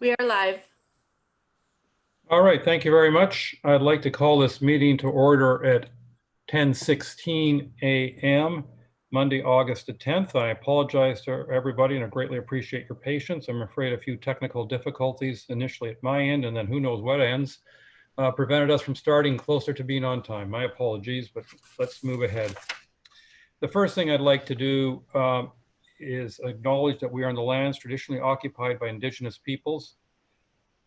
We are live. All right, thank you very much. I'd like to call this meeting to order at 10:16 a.m. Monday, August the 10th. I apologize to everybody and I greatly appreciate your patience. I'm afraid a few technical difficulties initially at my end and then who knows what ends prevented us from starting closer to being on time. My apologies, but let's move ahead. The first thing I'd like to do is acknowledge that we are on the lands traditionally occupied by Indigenous peoples.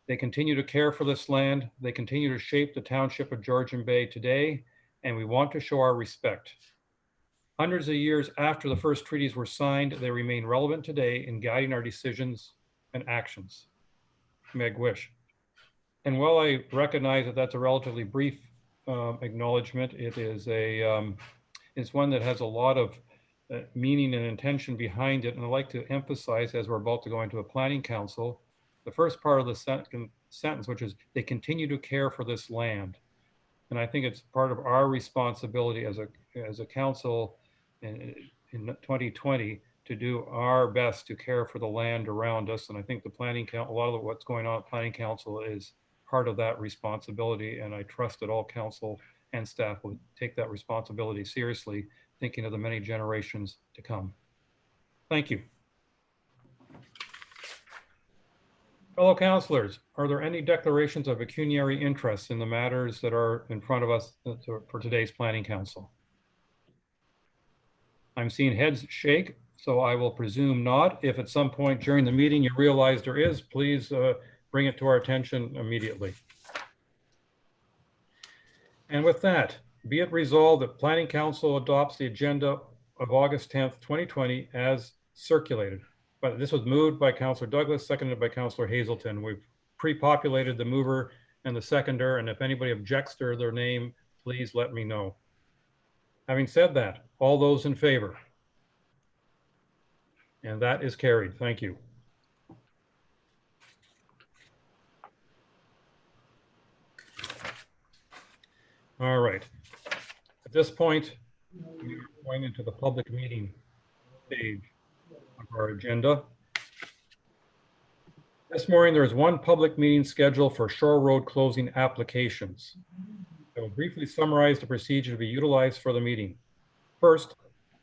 They continue to care for this land. They continue to shape the township of Georgian Bay today, and we want to show our respect. Hundreds of years after the first treaties were signed, they remain relevant today in guiding our decisions and actions. Meg Wish. And while I recognize that that's a relatively brief acknowledgement, it is it's one that has a lot of meaning and intention behind it. And I'd like to emphasize, as we're about to go into a planning council, the first part of the second sentence, which is they continue to care for this land. And I think it's part of our responsibility as a council in 2020 to do our best to care for the land around us. And I think the planning council, a lot of what's going on at planning council is part of that responsibility. And I trust that all council and staff will take that responsibility seriously, thinking of the many generations to come. Thank you. Fellow councilors, are there any declarations of pecuniary interest in the matters that are in front of us for today's planning council? I'm seeing heads shake, so I will presume not. If at some point during the meeting you realize there is, please bring it to our attention immediately. And with that, be it resolved that Planning Council adopts the agenda of August 10th, 2020 as circulated. But this was moved by Councillor Douglas, seconded by Councillor Hazelton. We've pre-populated the mover and the seconder, and if anybody objects to their name, please let me know. Having said that, all those in favor? And that is carried. Thank you. All right. At this point, we are going into the public meeting stage of our agenda. This morning, there is one public meeting scheduled for Shore Road closing applications. I will briefly summarize the procedure to be utilized for the meeting. First,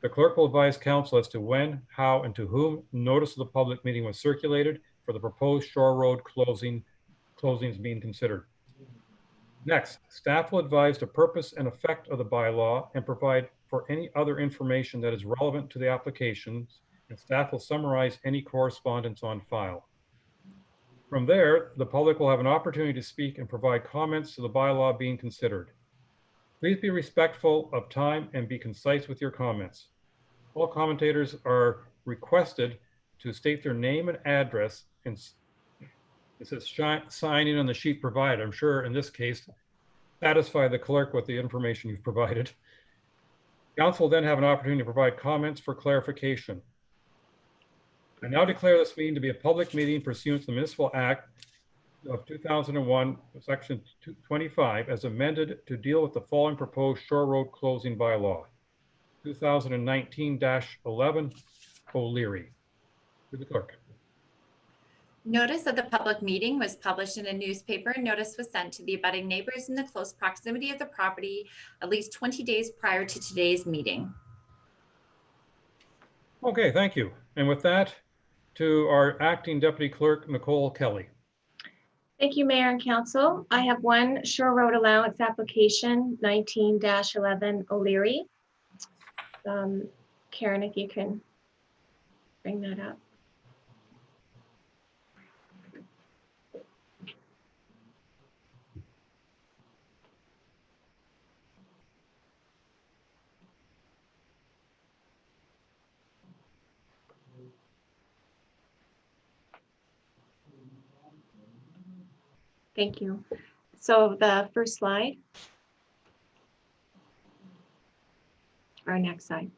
the clerk will advise council as to when, how, and to whom notice of the public meeting was circulated for the proposed Shore Road closings being considered. Next, staff will advise the purpose and effect of the bylaw and provide for any other information that is relevant to the applications, and staff will summarize any correspondence on file. From there, the public will have an opportunity to speak and provide comments to the bylaw being considered. Please be respectful of time and be concise with your comments. All commentators are requested to state their name and address, and it says sign in on the sheet provided. I'm sure in this case, satisfy the clerk with the information you've provided. Council will then have an opportunity to provide comments for clarification. I now declare this meeting to be a public meeting pursuant to the Municipal Act of 2001, Section 25, as amended to deal with the following proposed Shore Road closing bylaw. 2019-11 O'Leary. To the clerk. Notice of the public meeting was published in a newspaper, and notice was sent to the abutting neighbors in the close proximity of the property at least 20 days prior to today's meeting. Okay, thank you. And with that, to our acting deputy clerk, Nicole Kelly. Thank you, Mayor and Council. I have one Shore Road allowance application, 19-11 O'Leary. Karen, if you can bring that up. Thank you. So the first slide, or next slide.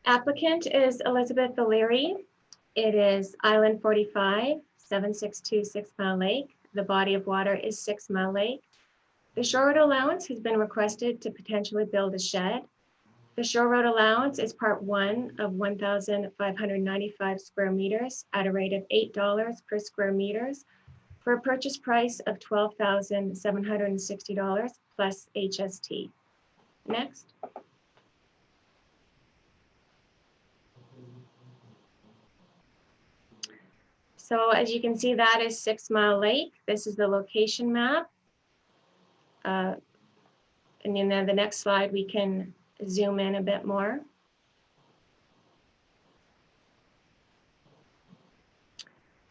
Applicant is Elizabeth O'Leary. It is Island 45, 762 6 Mile Lake. The body of water is 6 Mile Lake. The shore road allowance has been requested to potentially build a shed. The shore road allowance is part 1 of 1,595 square meters at a rate of $8 per square meters for a purchase price of $12,760 plus HST. Next. So as you can see, that is 6 Mile Lake. This is the location map. And then the next slide, we can zoom in a bit more.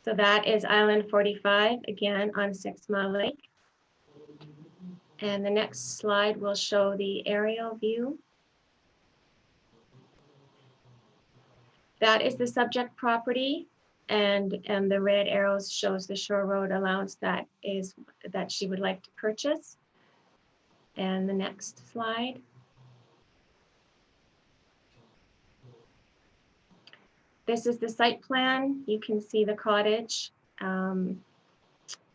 So that is Island 45, again on 6 Mile Lake. And the next slide will show the aerial view. That is the subject property, and the red arrows shows the shore road allowance that she would like to purchase. And the next slide. This is the site plan. You can see the cottage, and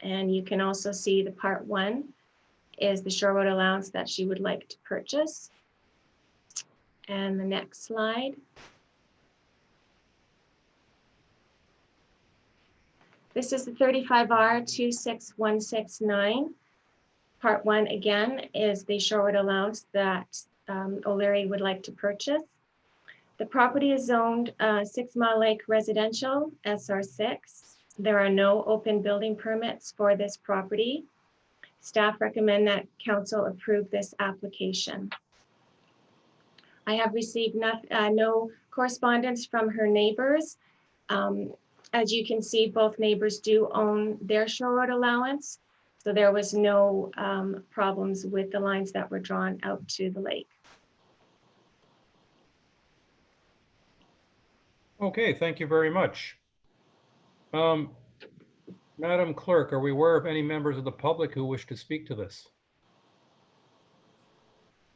you can also see the part 1 is the shore road allowance that she would like to purchase. And the next slide. This is the 35R 26169. Part 1 again is the shore road allowance that O'Leary would like to purchase. The property is zoned 6 Mile Lake Residential, SR6. There are no open building permits for this property. Staff recommend that council approve this application. I have received no correspondence from her neighbors. As you can see, both neighbors do own their shore road allowance, so there was no problems with the lines that were drawn out to the lake. Okay, thank you very much. Madam Clerk, are we aware of any members of the public who wish to speak to this?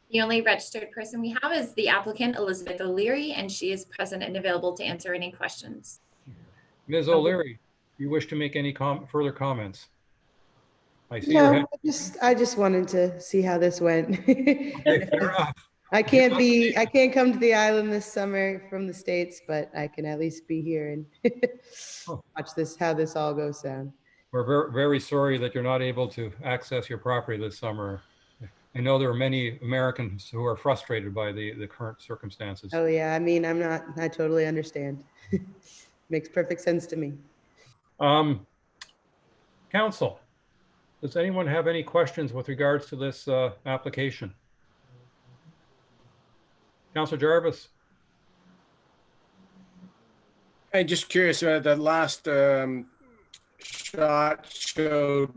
The only registered person we have is the applicant, Elizabeth O'Leary, and she is present and available to answer any questions. Ms. O'Leary, do you wish to make any further comments? I see your No, hand. I just wanted to see how this went. Okay, fair enough. I can't come to the island this summer from the States, but I can at least be here and watch how this all goes down. We're very, very sorry that you're not able to access your property this summer. I know there are many Americans who are frustrated by the current circumstances. Oh yeah, I mean, I totally understand. Makes perfect sense to me. Council, does anyone have any questions with regards to this application? Councilor Jarvis? I'm just curious, that last shot showed,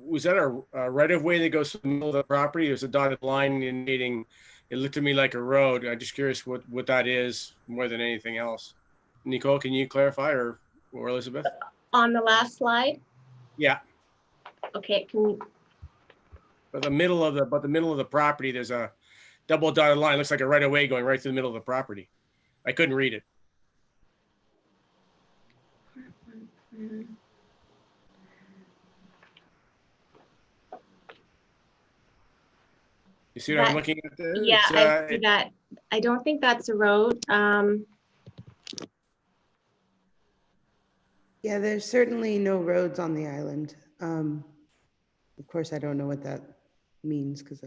was that a right of way that goes through the middle of the property? There's a dotted line indicating, it looked to me like a road. I'm just curious what that is more than anything else. Nicole, can you clarify, or Elizabeth? On the last slide? Yeah. Okay, can you? But the middle of the property, there's a double dotted line. Looks like a right of way going right through the middle of the property. I couldn't read it. You see what I'm looking at there? Yeah, I see that. I don't think that's a road. Yeah, there's certainly no roads on the island. Of course, I don't know what that means because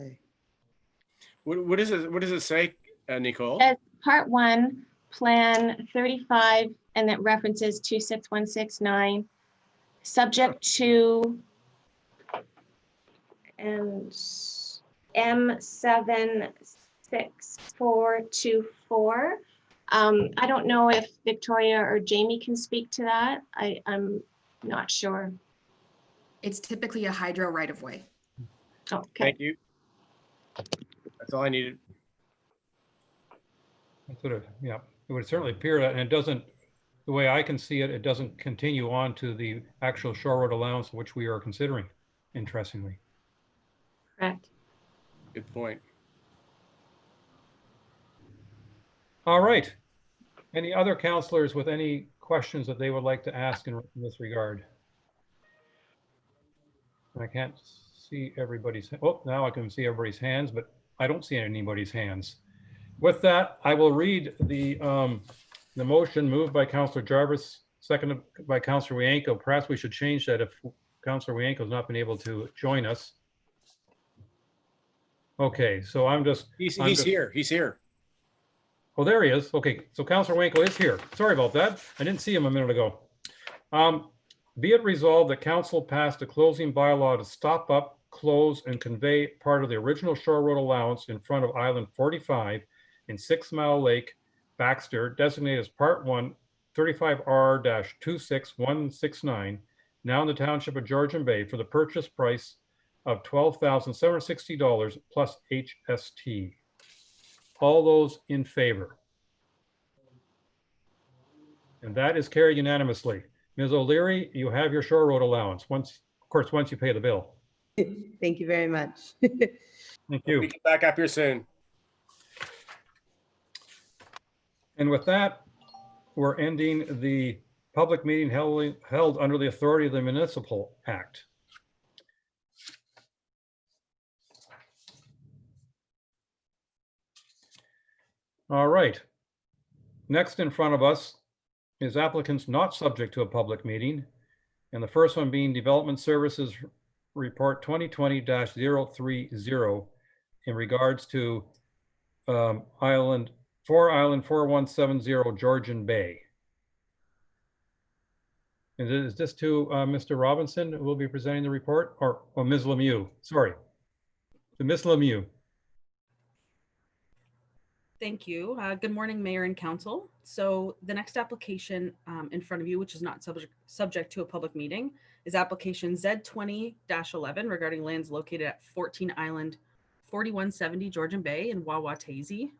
What does it say, Nicole? As part 1, plan 35, and it references 26169, subject to and M76424. I don't know if Victoria or Jamie can speak to that. I'm not sure. It's typically a hydro right of way. Okay. Thank you. That's all I needed. That's what yeah, it would certainly appear that, and it doesn't, the way I can see it, it doesn't continue on to the actual shore road allowance, which we are considering, interestingly. Correct. Good point. All right. Any other counselors with any questions that they would like to ask in this regard? I can't see everybody's, oh, now I can see everybody's hands, but I don't see anybody's hands. With that, I will read the motion moved by Councillor Jarvis, seconded by Councillor Wienko. Perhaps we should change that if Councillor Wienko has not been able to join us. Okay, so He's here. He's here. Oh, there he is. Okay, so Councillor Wienko is here. Sorry about that. I didn't see him a minute ago. Be it resolved that council passed a closing bylaw to stop up, close, and convey part of the original shore road allowance in front of Island 45 in 6 Mile Lake, Baxter, designated as Part 1, 35R-26169, now in the Township of Georgian Bay, for the purchase price of $12,760 plus HST. All those in favor? And that is carried unanimously. Ms. O'Leary, you have your shore road allowance once you pay the bill. Thank you very much. Thank you. We get back up here soon. And with that, we're ending the public meeting held under the authority of the Municipal Act. All right. Next in front of us is applicants not subject to a public meeting. And the first one being Development Services Report 2020-030 in regards to Island 4170 Georgian Bay. And is this to Mr. Robinson who will be presenting the report, or Ms. Lemieux? Sorry, to Ms. Lemieux. Thank you. Good morning, Mayor and Council. So the next application in front of you, which is not subject to a public meeting, is application Z20-11 regarding lands located at 14 Island 4170 Georgian Bay in Wawa, Tasey.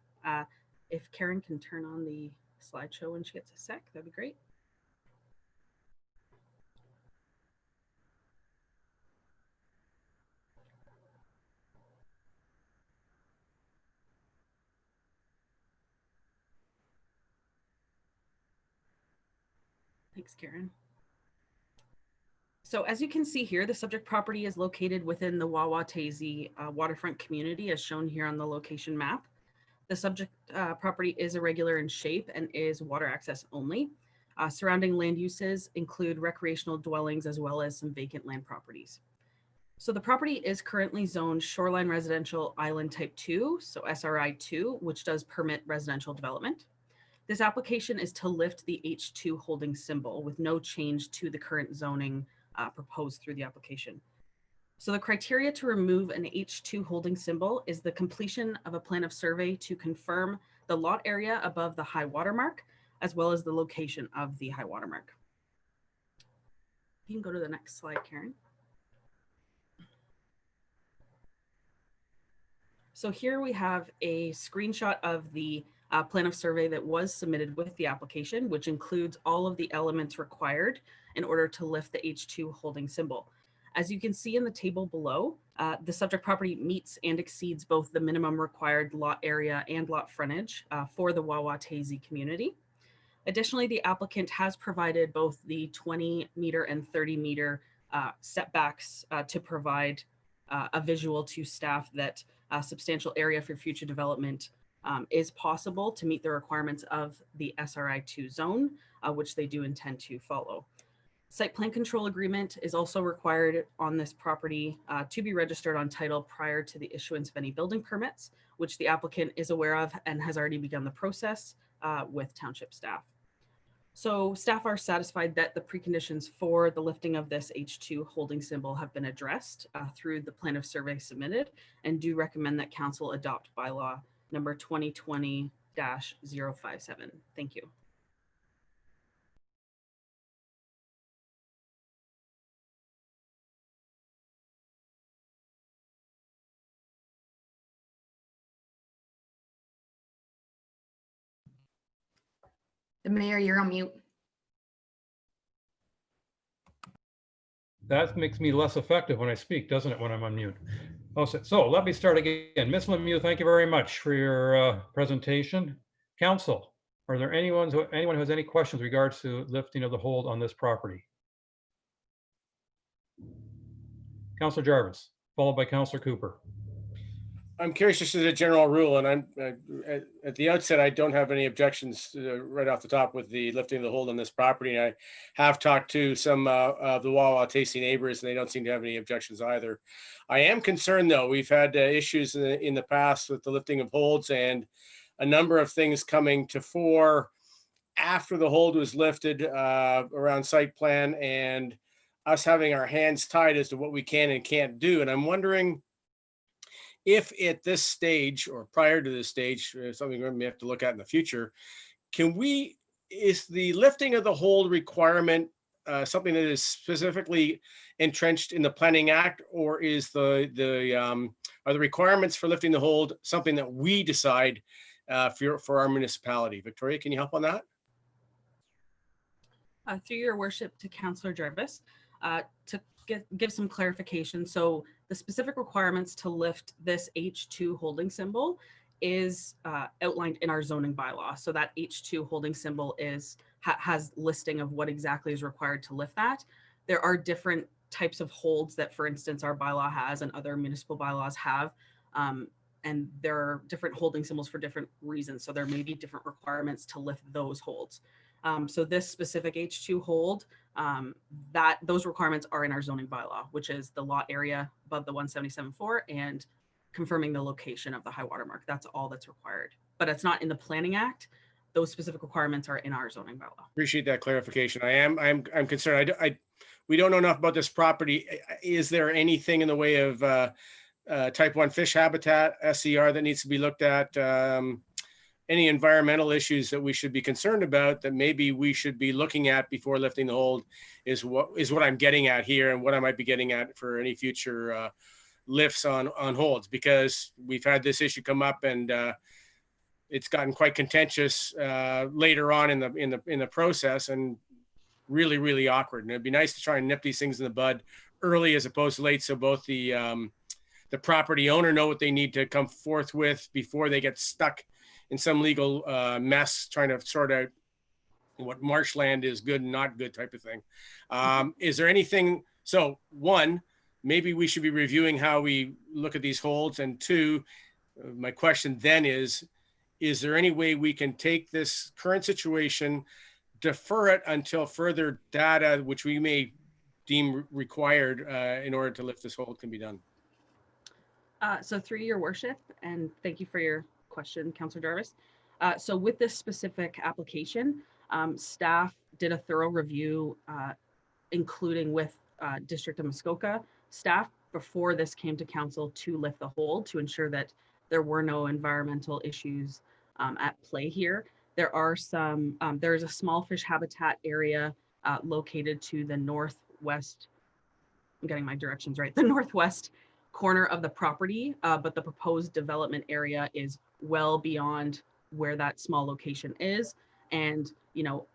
If Karen can turn on the slideshow when she gets a sec, that'd be great. Thanks, Karen. So as you can see here, the subject property is located within the Wawa Tasey waterfront community as shown here on the location map. The subject property is irregular in shape and is water access only. Surrounding land uses include recreational dwellings as well as some vacant land properties. So the property is currently zoned Shoreline Residential Island Type 2, so SRI 2, which does permit residential development. This application is to lift the H2 holding symbol with no change to the current zoning proposed through the application. So the criteria to remove an H2 holding symbol is the completion of a plan of survey to confirm the lot area above the high water mark, as well as the location of the high water mark. You can go to the next slide, Karen. So here we have a screenshot of the plan of survey that was submitted with the application, which includes all of the elements required in order to lift the H2 holding symbol. As you can see in the table below, the subject property meets and exceeds both the minimum required lot area and lot frontage for the Wawa Tasey community. Additionally, the applicant has provided both the 20-meter and 30-meter setbacks to provide a visual to staff that substantial area for future development is possible to meet the requirements of the SRI2 zone, which they do intend to follow. Site plan control agreement is also required on this property to be registered on title prior to the issuance of any building permits, which the applicant is aware of and has already begun the process with township staff. So staff are satisfied that the preconditions for the lifting of this H2 holding symbol have been addressed through the plan of survey submitted, and do recommend that council adopt bylaw number 2020-057. Thank you. The mayor, you're on mute. That makes me less effective when I speak, doesn't it, when I'm on mute? Oh, so let me start again. Ms. Lemieux, thank you very much for your presentation. Council, are there anyone who has any questions in regards to lifting of the hold on this property? Councilor Jarvis, followed by Councilor Cooper. I'm curious, just as a general rule, and I'm at the outset, I don't have any objections right off the top with the lifting of the hold on this property. And I have talked to some of the Wawa tasty neighbors, and they don't seem to have any objections either. I am concerned, though. We've had issues in the past with the lifting of holds and a number of things coming to fore after the hold was lifted around site plan, and us having our hands tied as to what we can and can't do. And I'm wondering if at this stage or prior to this stage, something we may have to look at in the future, is the lifting of the hold requirement something that is specifically entrenched in the Planning Act, or is are the requirements for lifting the hold something that we decide for our municipality? Victoria, can you help on that? Through your worship to Councillor Jarvis, to give some clarification. So the specific requirements to lift this H2 holding symbol is outlined in our zoning bylaw. So that H2 holding symbol has listing of what exactly is required to lift that. There are different types of holds that, for instance, our bylaw has and other municipal bylaws have. And there are different holding symbols for different reasons. So there may be different requirements to lift those holds. So this specific H2 hold, those requirements are in our zoning bylaw, which is the lot area above the 177.4 and confirming the location of the high water mark. That's all that's required, but it's not in the Planning Act. Those specific requirements are in our zoning bylaw. Appreciate that clarification. I'm concerned. We don't know enough about this property. Is there anything in the way of type 1 fish habitat, SCR, that needs to be looked at? Any environmental issues that we should be concerned about that maybe we should be looking at before lifting the hold is what I'm getting at here, and what I might be getting at for any future lifts on holds, because we've had this issue come up, and it's gotten quite contentious later on in the process, and really awkward. And it'd be nice to try and nip these things in the bud early as opposed to late, so both the property owner know what they need to come forth with before they get stuck in some legal mess trying to sort out what marshland is good and not good type of thing. Is there anything, so one, maybe we should be reviewing how we look at these holds, and two, my question then is there any way we can take this current situation, defer it until further data, which we may deem required in order to lift this hold, can be done? So through your worship, and thank you for your question, Councillor Jarvis. So with this specific application, staff did a thorough review, including with District of Muskoka staff before this came to council to lift the hold, to ensure that there were no environmental issues at play here. There are some, there's a small fish habitat area located to the northwest, I'm getting my directions right, the northwest corner of the property, but the proposed development area is well beyond where that small location is. And, you know,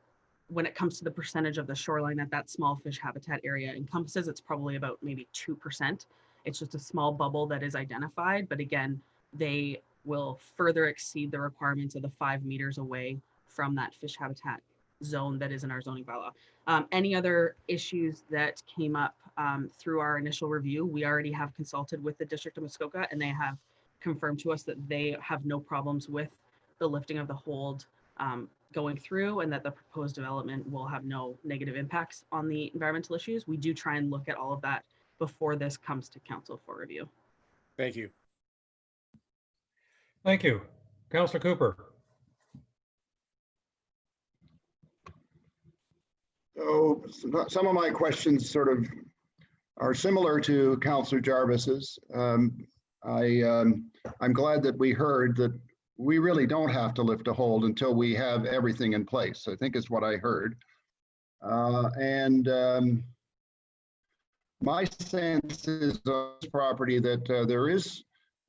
when it comes to the percentage of the shoreline that small fish habitat area encompasses, it's probably about maybe 2%. It's just a small bubble that is identified. But again, they will further exceed the requirements of the 5 meters away from that fish habitat zone that is in our zoning bylaw. Any other issues that came up through our initial review, we already have consulted with the District of Muskoka, and they have confirmed to us that they have no problems with the lifting of the hold going through, and that the proposed development will have no negative impacts on the environmental issues. We do try and look at all of that before this comes to council for review. Thank you. Thank you. Councillor Cooper. So some of my questions sort of are similar to Councillor Jarvis's. I'm glad that we heard that we really don't have to lift a hold until we have everything in place, I think is what I heard. My sense is on this property that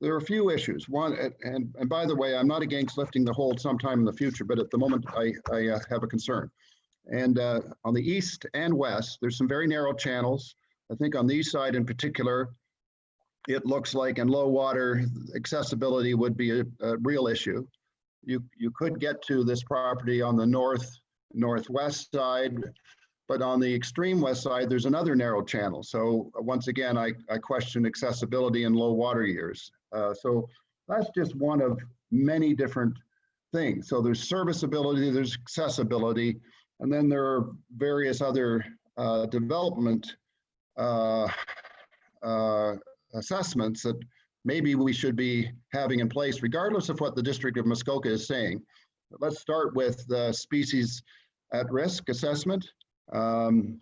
there are a few issues. One, and by the way, I'm not against lifting the hold sometime in the future, but at the moment I have a concern. And on the east and west, there's some very narrow channels. I think on the east side in particular, it looks like in low water, accessibility would be a real issue. You could get to this property on the northwest side, but on the extreme west side, there's another narrow channel. So once again, I question accessibility in low water years. So That's just one of many different things. So there's serviceability, there's accessibility, and then there are various other development assessments that maybe we should be having in place, regardless of what the District of Muskoka is saying. But let's start with the species at risk assessment, an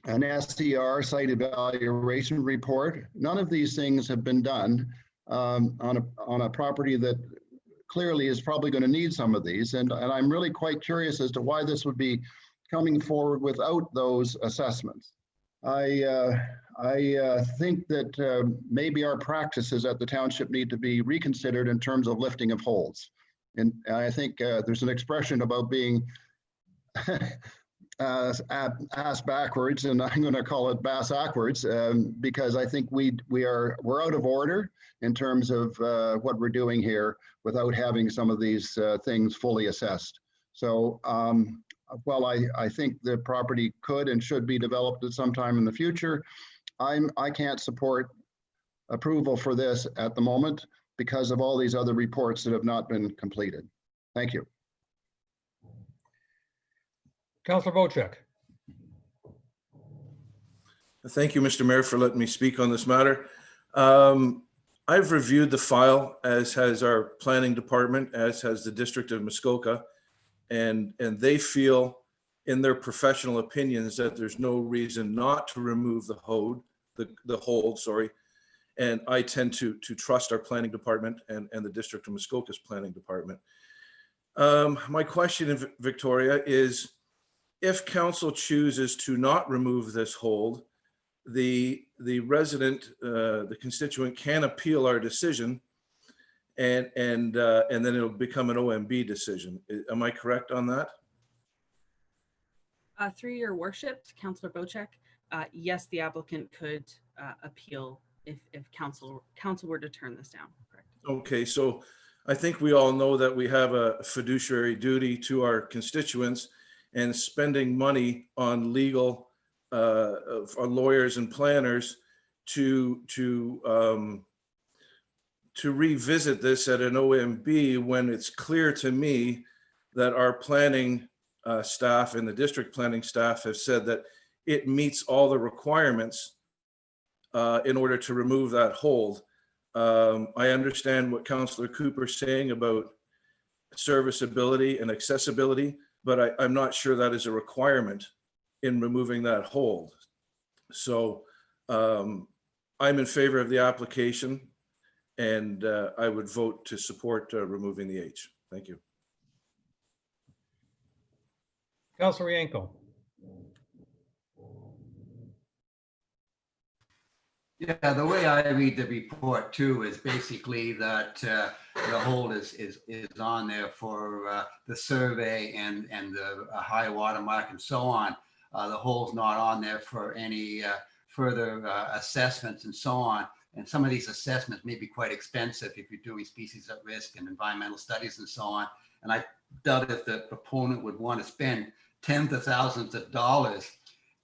SER, site evaluation report. None of these things have been done on a property that clearly is probably going to need some of these. And I'm really quite curious as to why this would be coming forward without those assessments. I think that maybe our practices at the township need to be reconsidered in terms of lifting of holds. And I think there's an expression about being ass backwards, and I'm going to call it bass backwards, because I think we're out of order in terms of what we're doing here without having some of these things fully assessed. So while I think the property could and should be developed at some time in the future, I can't support approval for this at the moment because of all these other reports that have not been completed. Thank you. Councillor Wojcik. Thank you, Mr. Mayor, for letting me speak on this matter. I've reviewed the file, as has our planning department, as has the District of Muskoka, and they feel in their professional opinions that there's no reason not to remove the hold, and I tend to trust our planning department and the District of Muskoka's planning department. My question, Victoria, is if council chooses to not remove this hold, the resident, the constituent can appeal our decision, and then it'll become an OMB decision. Am I correct on that? Through your worship, Councillor Wojcik, yes, the applicant could appeal if council were to turn this down. Correct. Okay, so I think we all know that we have a fiduciary duty to our constituents, and spending money on legal, on lawyers and planners to revisit this at an OMB when it's clear to me that our planning staff and the district planning staff have said that it meets all the requirements in order to remove that hold. I understand what Councillor Cooper's saying about serviceability and accessibility, but I'm not sure that is a requirement in removing that hold. So I'm in favor of the application, and I would vote to support removing the H. Thank you. Councillor Yanko. Yeah, the way I read the report too is basically that the hold is on there for the survey and the high water mark and so on. The hold's not on there for any further assessments and so on. And some of these assessments may be quite expensive if you're doing species at risk and environmental studies and so on. And I doubt if the proponent would want to spend tens of thousands of dollars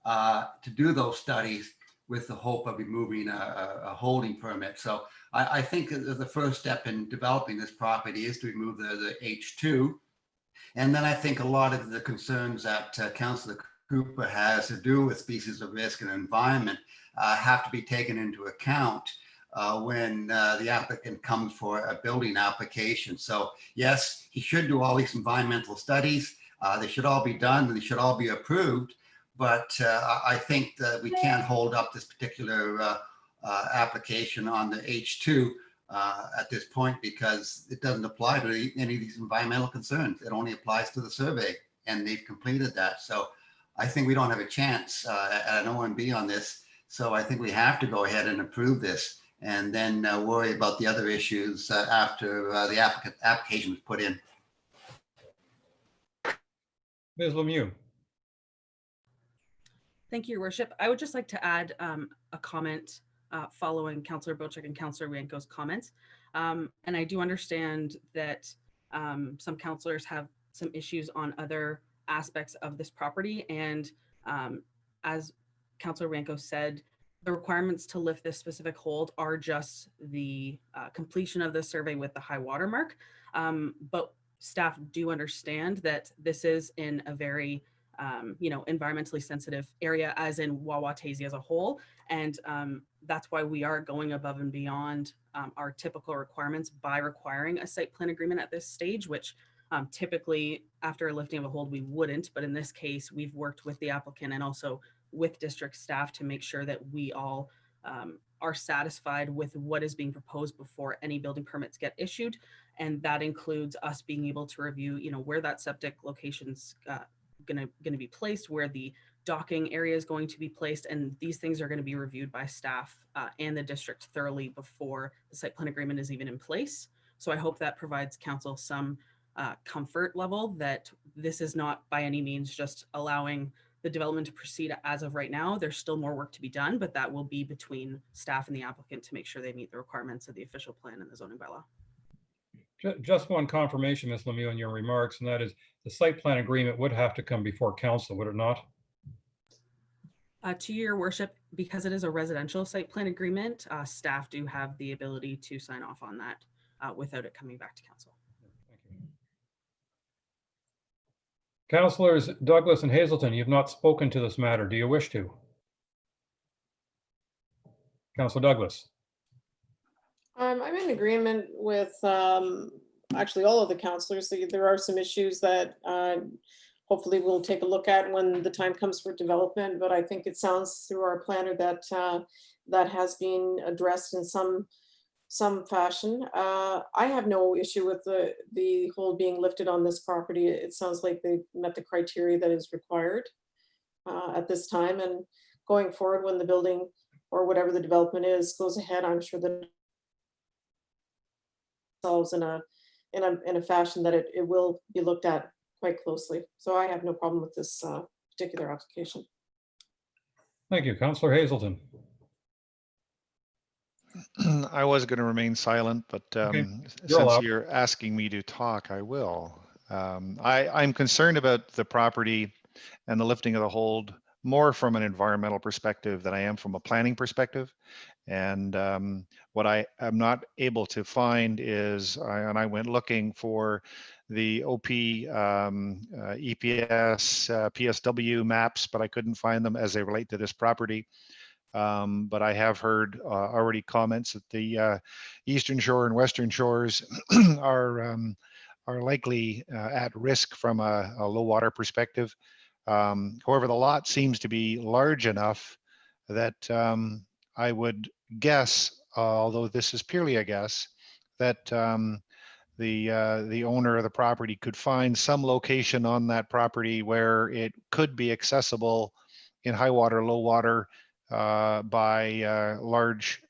to do those studies with the hope of removing a holding permit. So I think the first step in developing this property is to remove the H2. And then I think a lot of the concerns that Councillor Cooper has to do with species of risk and environment have to be taken into account when the applicant comes for a building application. So yes, he should do all these environmental studies. They should all be done and they should all be approved. But I think that we can't hold up this particular application on the H2 at this point because it doesn't apply to any of these environmental concerns. It only applies to the survey, and they've completed that. So I think we don't have a chance at an OMB on this. So I think we have to go ahead and approve this and then worry about the other issues after the application was put in. Ms. Lemieux. Thank you, Your Worship. I would just like to add a comment following Councillor Wojcik and Councillor Yanko's comments. And I do understand that some councillors have some issues on other aspects of this property. And as Councillor Yanko said, The requirements to lift this specific hold are just the completion of the survey with the high water mark. But staff do understand that this is in a very, environmentally sensitive area, as in Wawa as a whole. And that's why we are going above and beyond our typical requirements by requiring a site plan agreement at this stage, which typically after a lifting of a hold, we wouldn't. But in this case, we've worked with the applicant and also with district staff to make sure that we all are satisfied with what is being proposed before any building permits get issued. And that includes us being able to review, where that septic location's gonna be placed, where the docking area is going to be placed. And these things are going to be reviewed by staff and the district thoroughly before the site plan agreement is even in place. So I hope that provides council some comfort level that this is not by any means just allowing the development to proceed as of right now. There's still more work to be done, but that will be between staff and the applicant to make sure they meet the requirements of the official plan and the zoning bylaw. Just one confirmation, Ms. Lemieux, in your remarks, and that is the site plan agreement would have to come before council, would it not? To your worship, because it is a residential site plan agreement, staff do have the ability to sign off on that without it coming back to council. Thank you. Councilors Douglas and Hazelton, you've not spoken to this matter. Do you wish to? Councilor Douglas. I'm in agreement with actually all of the councilors. There are some issues that hopefully we'll take a look at when the time comes for development, but I think it sounds through our planner that that has been addressed in some fashion. I have no issue with the hold being lifted on this property. It sounds like they met the criteria that is required at this time, and going forward when the building or whatever the development is goes ahead, I'm sure that themselves in a fashion that it will be looked at quite closely. So I have no problem with this particular application. Thank you. Councilor Hazelton. I was going to remain silent, but Okay. since you're asking me to talk, I will. I'm concerned about the property and the lifting of the hold more from an environmental perspective than I am from a planning perspective. And what I am not able to find is, and I went looking for the OP, EPS, PSW maps, but I couldn't find them as they relate to this property. But I have heard already comments that the Eastern Shore and Western Shores are likely at risk from a low water perspective. However, the lot seems to be large enough that I would guess, although this is purely a guess, that the owner of the property could find some location on that property where it could be accessible in high water, low water by large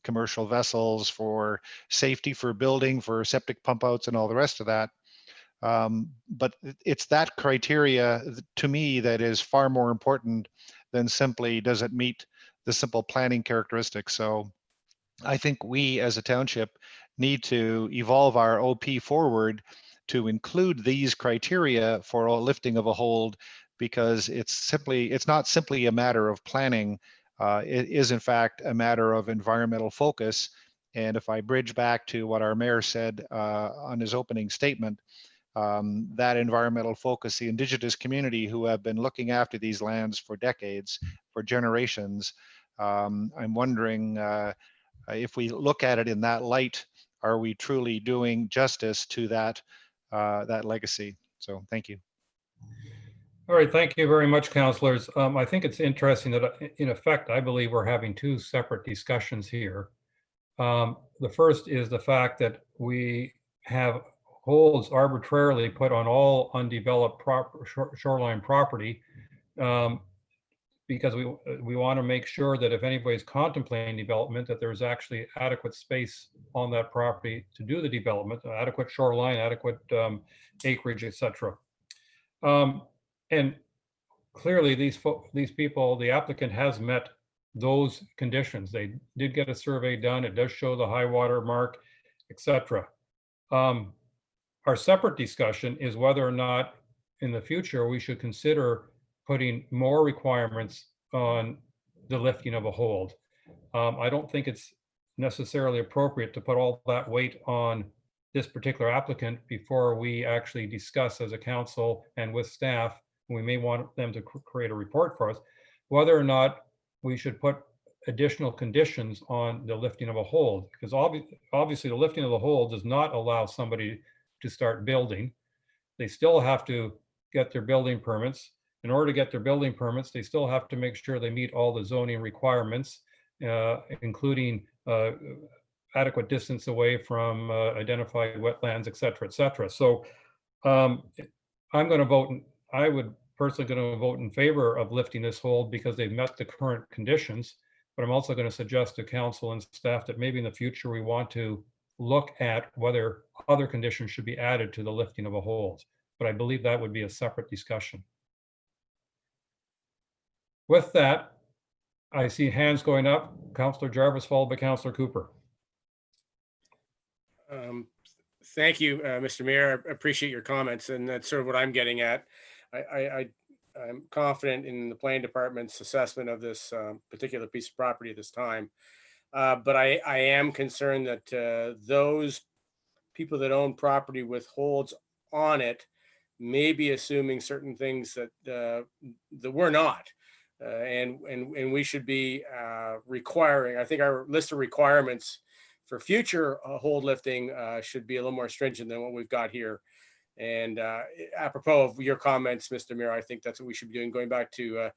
commercial vessels for safety, for building, for septic pump outs and all the rest of that. But it's that criteria to me that is far more important than simply does it meet the simple planning characteristics. So I think we as a township need to evolve our OP forward to include these criteria for a lifting of a hold, because it's not simply a matter of planning. It is in fact a matter of environmental focus. And if I bridge back to what our mayor said on his opening statement, that environmental focus, the Indigenous community who have been looking after these lands for decades, for generations, I'm wondering if we look at it in that light, are we truly doing justice to that legacy? So thank you. All right, thank you very much, councilors. I think it's interesting that in effect, I believe we're having two separate discussions here. The first is the fact that we have holds arbitrarily put on all undeveloped shoreline property because we want to make sure that if anybody's contemplating development, that there's actually adequate space on that property to do the development, adequate shoreline, adequate acreage, etc. And clearly these people, the applicant has met those conditions. They did get a survey done. It does show the high water mark, etc. Our separate discussion is whether or not in the future we should consider putting more requirements on the lifting of a hold. I don't think it's necessarily appropriate to put all that weight on this particular applicant before we actually discuss as a council and with staff. We may want them to create a report for us, whether or not we should put additional conditions on the lifting of a hold, because obviously the lifting of the hold does not allow somebody to start building. They still have to get their building permits. In order to get their building permits, they still have to make sure they meet all the zoning requirements, including adequate distance away from identified wetlands, et cetera, et cetera. So I'm going to vote, I would personally going to vote in favor of lifting this hold because they've met the current conditions. But I'm also going to suggest to council and staff that maybe in the future we want to look at whether other conditions should be added to the lifting of a hold. But I believe that would be a separate discussion. With that, I see hands going up. Councillor Jarvis, followed by Councillor Cooper. Thank you, Mr. Mayor. I appreciate your comments, and that's sort of what I'm getting at. I'm confident in the planning department's assessment of this particular piece of property at this time. But I am concerned that those people that own property with holds on it may be assuming certain things that we're not. And we should be requiring, I think our list of requirements for future hold lifting should be a little more stringent than what we've got here. And apropos of your comments, Mr. Mayor, I think that's what we should be doing, going back to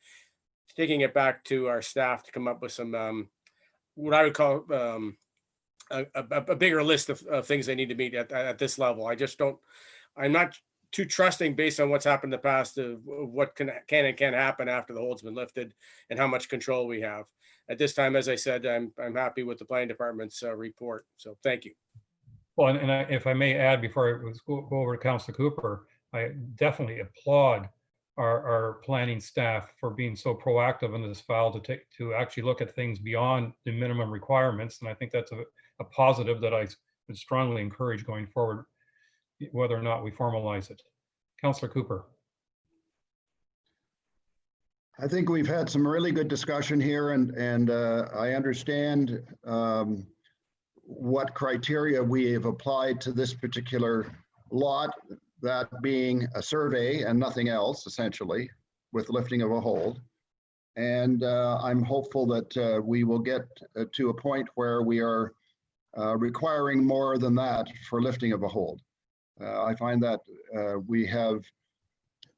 taking it back to our staff to come up with some, what I would call a bigger list of things they need to meet at this level. I'm not too trusting based on what's happened in the past of what can and can't happen after the hold's been lifted and how much control we have. At this time, as I said, I'm happy with the planning department's report. So thank you. Well, and if I may add before I go over to Councillor Cooper, I definitely applaud our planning staff for being so proactive in this file to actually look at things beyond the minimum requirements. And I think that's a positive that I would strongly encourage going forward, whether or not we formalize it. Councillor Cooper. I think we've had some really good discussion here, and I understand what criteria we have applied to this particular lot, that being a survey and nothing else, essentially, with lifting of a hold. And I'm hopeful that we will get to a point where we are requiring more than that for lifting of a hold. I find that we have,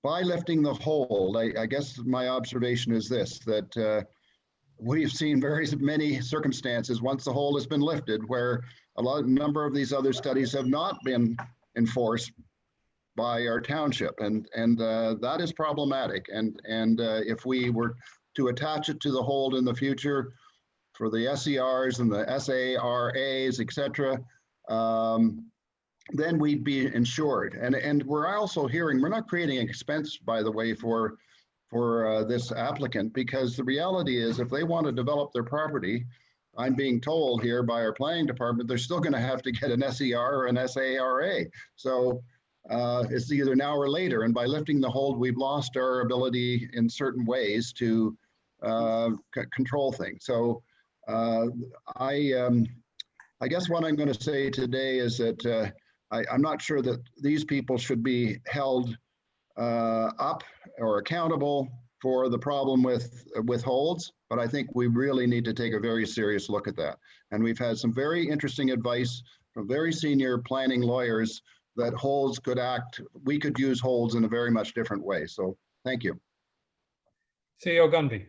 by lifting the hold, I guess my observation is this, that we've seen very many circumstances once the hold has been lifted where a number of these other studies have not been enforced by our township, and that is problematic. And if we were to attach it to the hold in the future for the SERs and the SARAs, etc., then we'd be insured. And we're also hearing, we're not creating an expense, by the way, for this applicant, because the reality is if they want to develop their property, I'm being told here by our planning department, they're still going to have to get an SER or an SARA. So it's either now or later. And by lifting the hold, we've lost our ability in certain ways to control things. So I guess what I'm going to say today is that I'm not sure that these people should be held up or accountable for the problem with holds, but I think we really need to take a very serious look at that. And we've had some very interesting advice from very senior planning lawyers that holds could act, we could use holds in a very much different way. So thank you. CEO Gunby.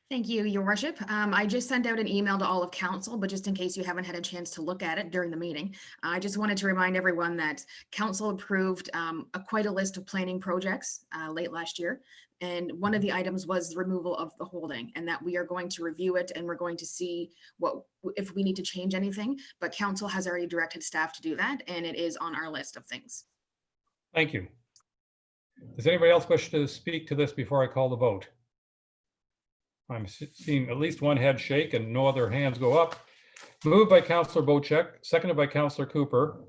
Thank you, Your Worship. I just sent out an email to all of council, but just in case you haven't had a chance to look at it during the meeting, I just wanted to remind everyone that council approved quite a list of planning projects late last year. And one of the items was the removal of the holding, and that we are going to review it and we're going to see if we need to change anything. But council has already directed staff to do that, and it is on our list of things. Thank you. Does anybody else wish to speak to this before I call the vote? I'm seeing at least one head shake and no other hands go up. Moved by Councillor Bocek, seconded by Councillor Cooper.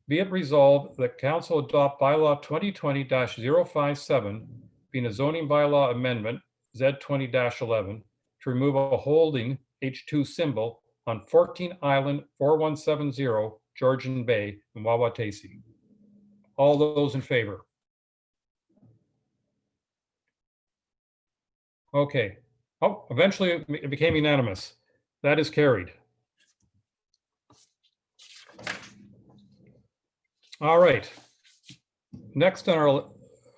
Be it resolved that council adopt bylaw 2020-057, being a zoning bylaw amendment, Z20-11, to remove a holding H2 symbol on 14 Island 4170 Georgian Bay in Wawa, Tennessee. All those in favor? Okay. Oh, eventually it became unanimous. That is carried. All right. Next on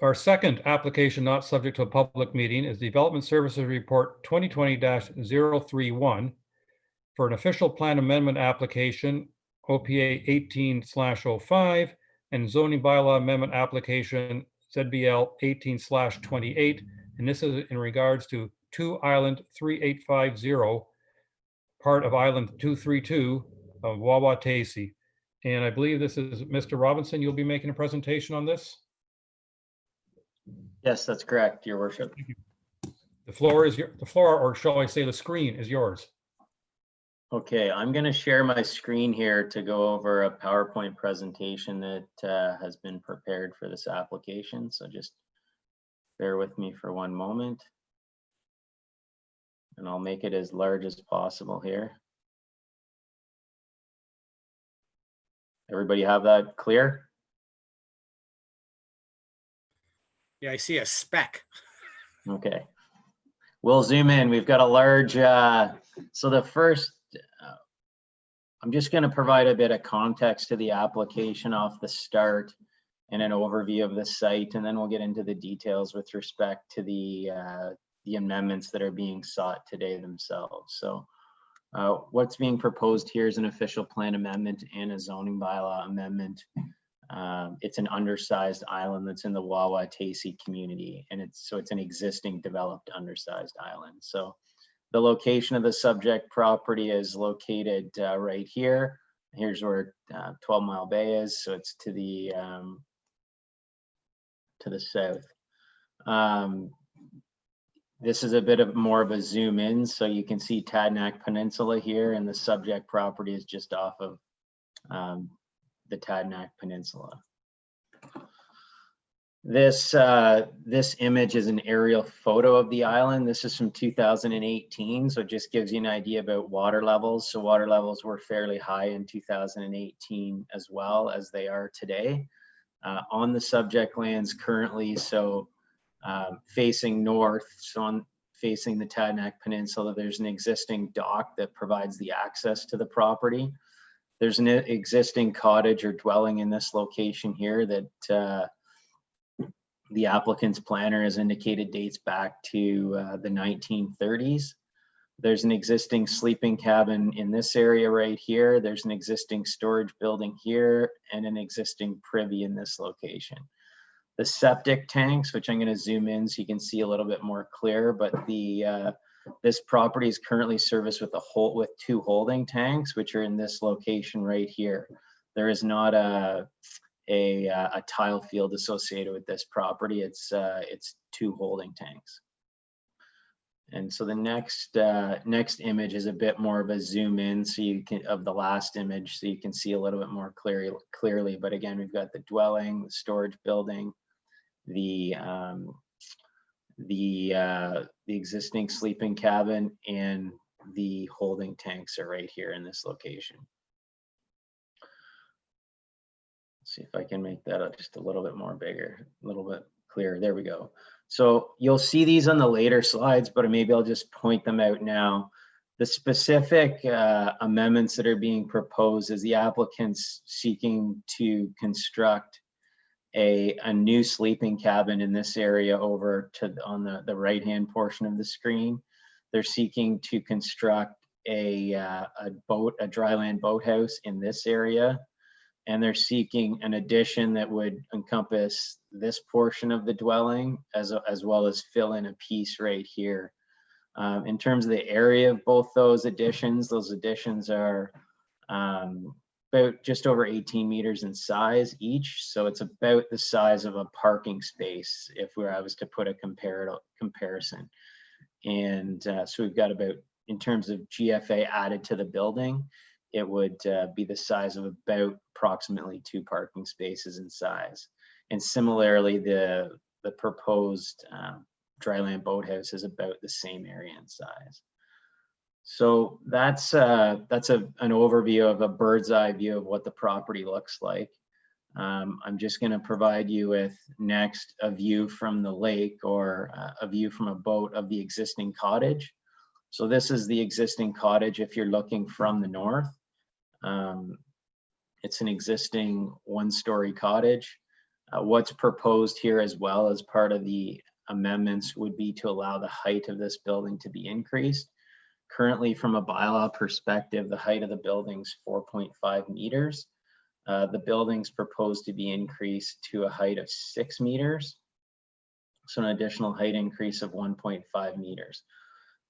our second application not subject to a public meeting is Development Services Report 2020-031 for an official plan amendment application OPA 18/05 and zoning bylaw amendment application ZBL 18/28. And this is in regards to 2 Island 3850, part of Island 232 of Wawa, Tennessee. And I believe this is Mr. Robinson. You'll be making a presentation on this? Yes, that's correct, Your Worship. The floor is the floor, or shall I say the screen is yours. Okay, I'm going to share my screen here to go over a PowerPoint presentation that has been prepared for this application. So just bear with me for one moment. And I'll make it as large as possible here. Everybody have that clear? Yeah, I see a speck. Okay. We'll zoom in. We've got a large, so the first, I'm just going to provide a bit of context to the application off the start and an overview of the site, and then we'll get into the details with respect to the amendments that are being sought today themselves. So what's being proposed here is an official plan amendment and a zoning bylaw amendment. It's an undersized island that's in the Wawa Tennessee community, and it's an existing developed undersized island. So the location of the subject property is located right here. Here's where 12 Mile Bay is. So it's to the south. This is a bit of more of a zoom in, so you can see Tadnak Peninsula here, and the subject property is just off of the Tadnak Peninsula. This image is an aerial photo of the island. This is from 2018, so it just gives you an idea about water levels. So water levels were fairly high in 2018 as well as they are today. On the subject lands currently, so facing north, so facing the Tadnak Peninsula, there's an existing dock that provides the access to the property. There's an existing cottage or dwelling in this location here that the applicant's planner has indicated dates back to the 1930s. There's an existing sleeping cabin in this area right here. There's an existing storage building here and an existing privy in this location. The septic tanks, which I'm going to zoom in so you can see a little bit more clear, but this property is currently serviced with two holding tanks, which are in this location right here. There is not a tile field associated with this property. It's two holding tanks. And so the next image is a bit more of a zoom in, so you can of the last image, so you can see a little bit more clearly. But again, we've got the dwelling, the storage building, the existing sleeping cabin, and the holding tanks are right here in this location. Let's see if I can make that up just a little bit more bigger, a little bit clearer. There we go. So you'll see these on the later slides, but maybe I'll just point them out now. The specific amendments that are being proposed is the applicant's seeking to construct a new sleeping cabin in this area over to on the right-hand portion of the screen. They're seeking to construct a dryland boathouse in this area, and they're seeking an addition that would encompass this portion of the dwelling as well as fill in a piece right here. In terms of the area of both those additions are about just over 18 meters in size each. So it's about the size of a parking space if I was to put a comparison. And so we've got about, in terms of GFA added to the building, it would be the size of about approximately 2 parking spaces in size. And similarly, the proposed Dryland Boathouse is about the same area in size. So that's an overview of a bird's eye view of what the property looks like. I'm just going to provide you with next a view from the lake, or a view from a boat of the existing cottage. So this is the existing cottage if you're looking from the north. It's an existing one-story cottage. What's proposed here as well as part of the amendments would be to allow the height of this building to be increased. Currently, from a bylaw perspective, the height of the building's 4.5 meters. The building's proposed to be increased to a height of 6 meters. So an additional height increase of 1.5 meters.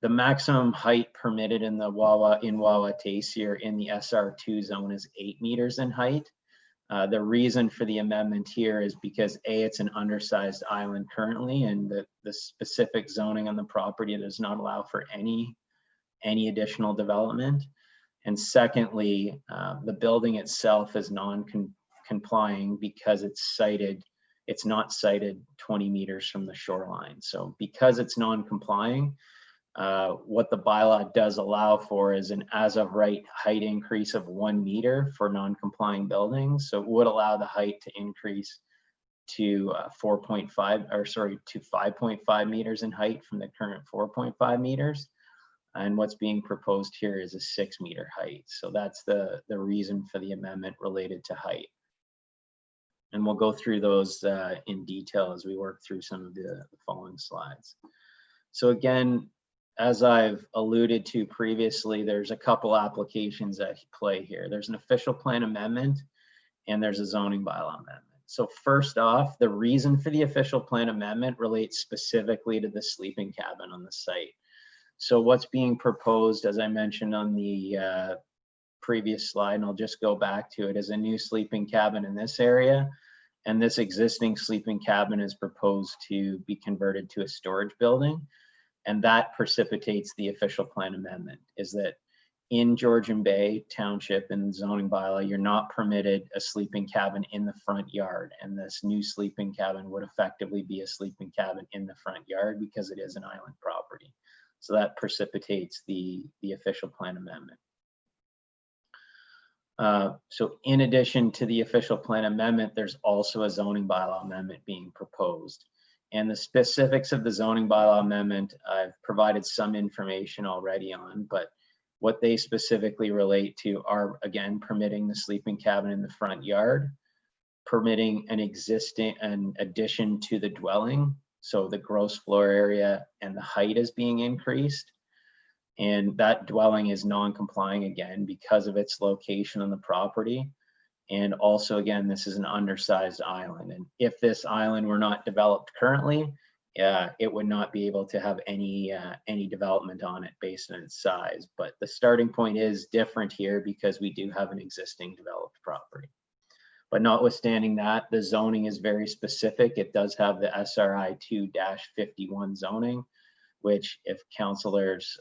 The maximum height permitted in the Wawa Tasier in the SR2 zone is 8 meters in height. The reason for the amendment here is because A, it's an undersized island currently, and the specific zoning on the property does not allow for any additional development. And secondly, the building itself is non-complying because it's not sited 20 meters from the shoreline. So because it's non-complying, what the bylaw does allow for is an as of right height increase of 1 meter for non-complying buildings. So it would allow the height to increase to 5.5 meters in height from the current 4.5 meters. And what's being proposed here is a 6 meter height. So that's the reason for the amendment related to height. And we'll go through those in detail as we work through some of the following slides. So again, as I've alluded to previously, there's a couple applications at play here. There's an official plan amendment and there's a zoning bylaw amendment. So first off, the reason for the official plan amendment relates specifically to the sleeping cabin on the site. So what's being proposed, as I mentioned on the previous slide, and I'll just go back to it, is a new sleeping cabin in this area. And this existing sleeping cabin is proposed to be converted to a storage building. And that precipitates the official plan amendment, is that in Georgian Bay Township and zoning bylaw, you're not permitted a sleeping cabin in the front yard. And this new sleeping cabin would effectively be a sleeping cabin in the front yard because it is an island property. So that precipitates the official plan amendment. So in addition to the official plan amendment, there's also a zoning bylaw amendment being proposed. And the specifics of the zoning bylaw amendment, I've provided some information already on, but what they specifically relate to are, again, permitting the sleeping cabin in the front yard, permitting an addition to the dwelling. So the gross floor area and the height is being increased. And that dwelling is non-complying again because of its location on the property. And also, again, this is an undersized island. And if this island were not developed currently, it would not be able to have any development on it based on its size. But the starting point is different here because we do have an existing developed property. But notwithstanding that, the zoning is very specific. It does have the SRI 2-51 zoning, which, if councilors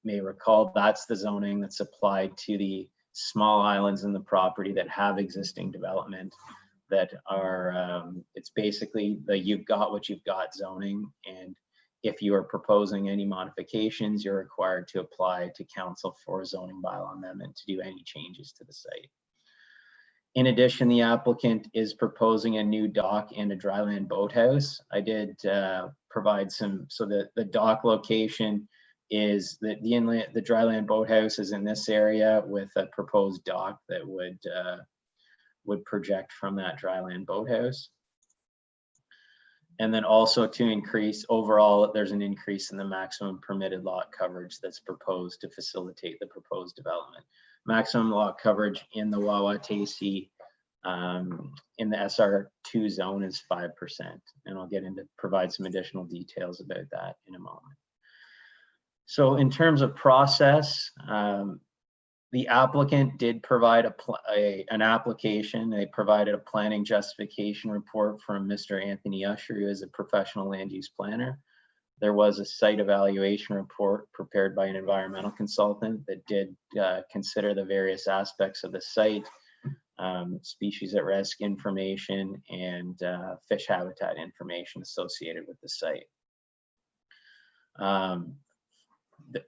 may recall, that's the zoning that's applied to the small islands in the property that have existing development that are, it's basically the you've got what you've got zoning. And if you are proposing any modifications, you're required to apply to council for a zoning bylaw amendment to do any changes to the site. In addition, the applicant is proposing a new dock and a dryland boathouse. I did provide some, so the dock location is the inlet, the dryland boathouse is in this area with a proposed dock that would project from that dryland boathouse. And then also to increase overall, there's an increase in the maximum permitted lot coverage that's proposed to facilitate the proposed development. Maximum lot coverage in the Wawa Tasi in the SR2 zone is 5%. And I'll get into provide some additional details about that in a moment. So in terms of process, the applicant did provide an application. They provided a planning justification report from Mr. Anthony Usher, who is a professional land use planner. There was a site evaluation report prepared by an environmental consultant that did consider the various aspects of the site, species at risk information, and fish habitat information associated with the site.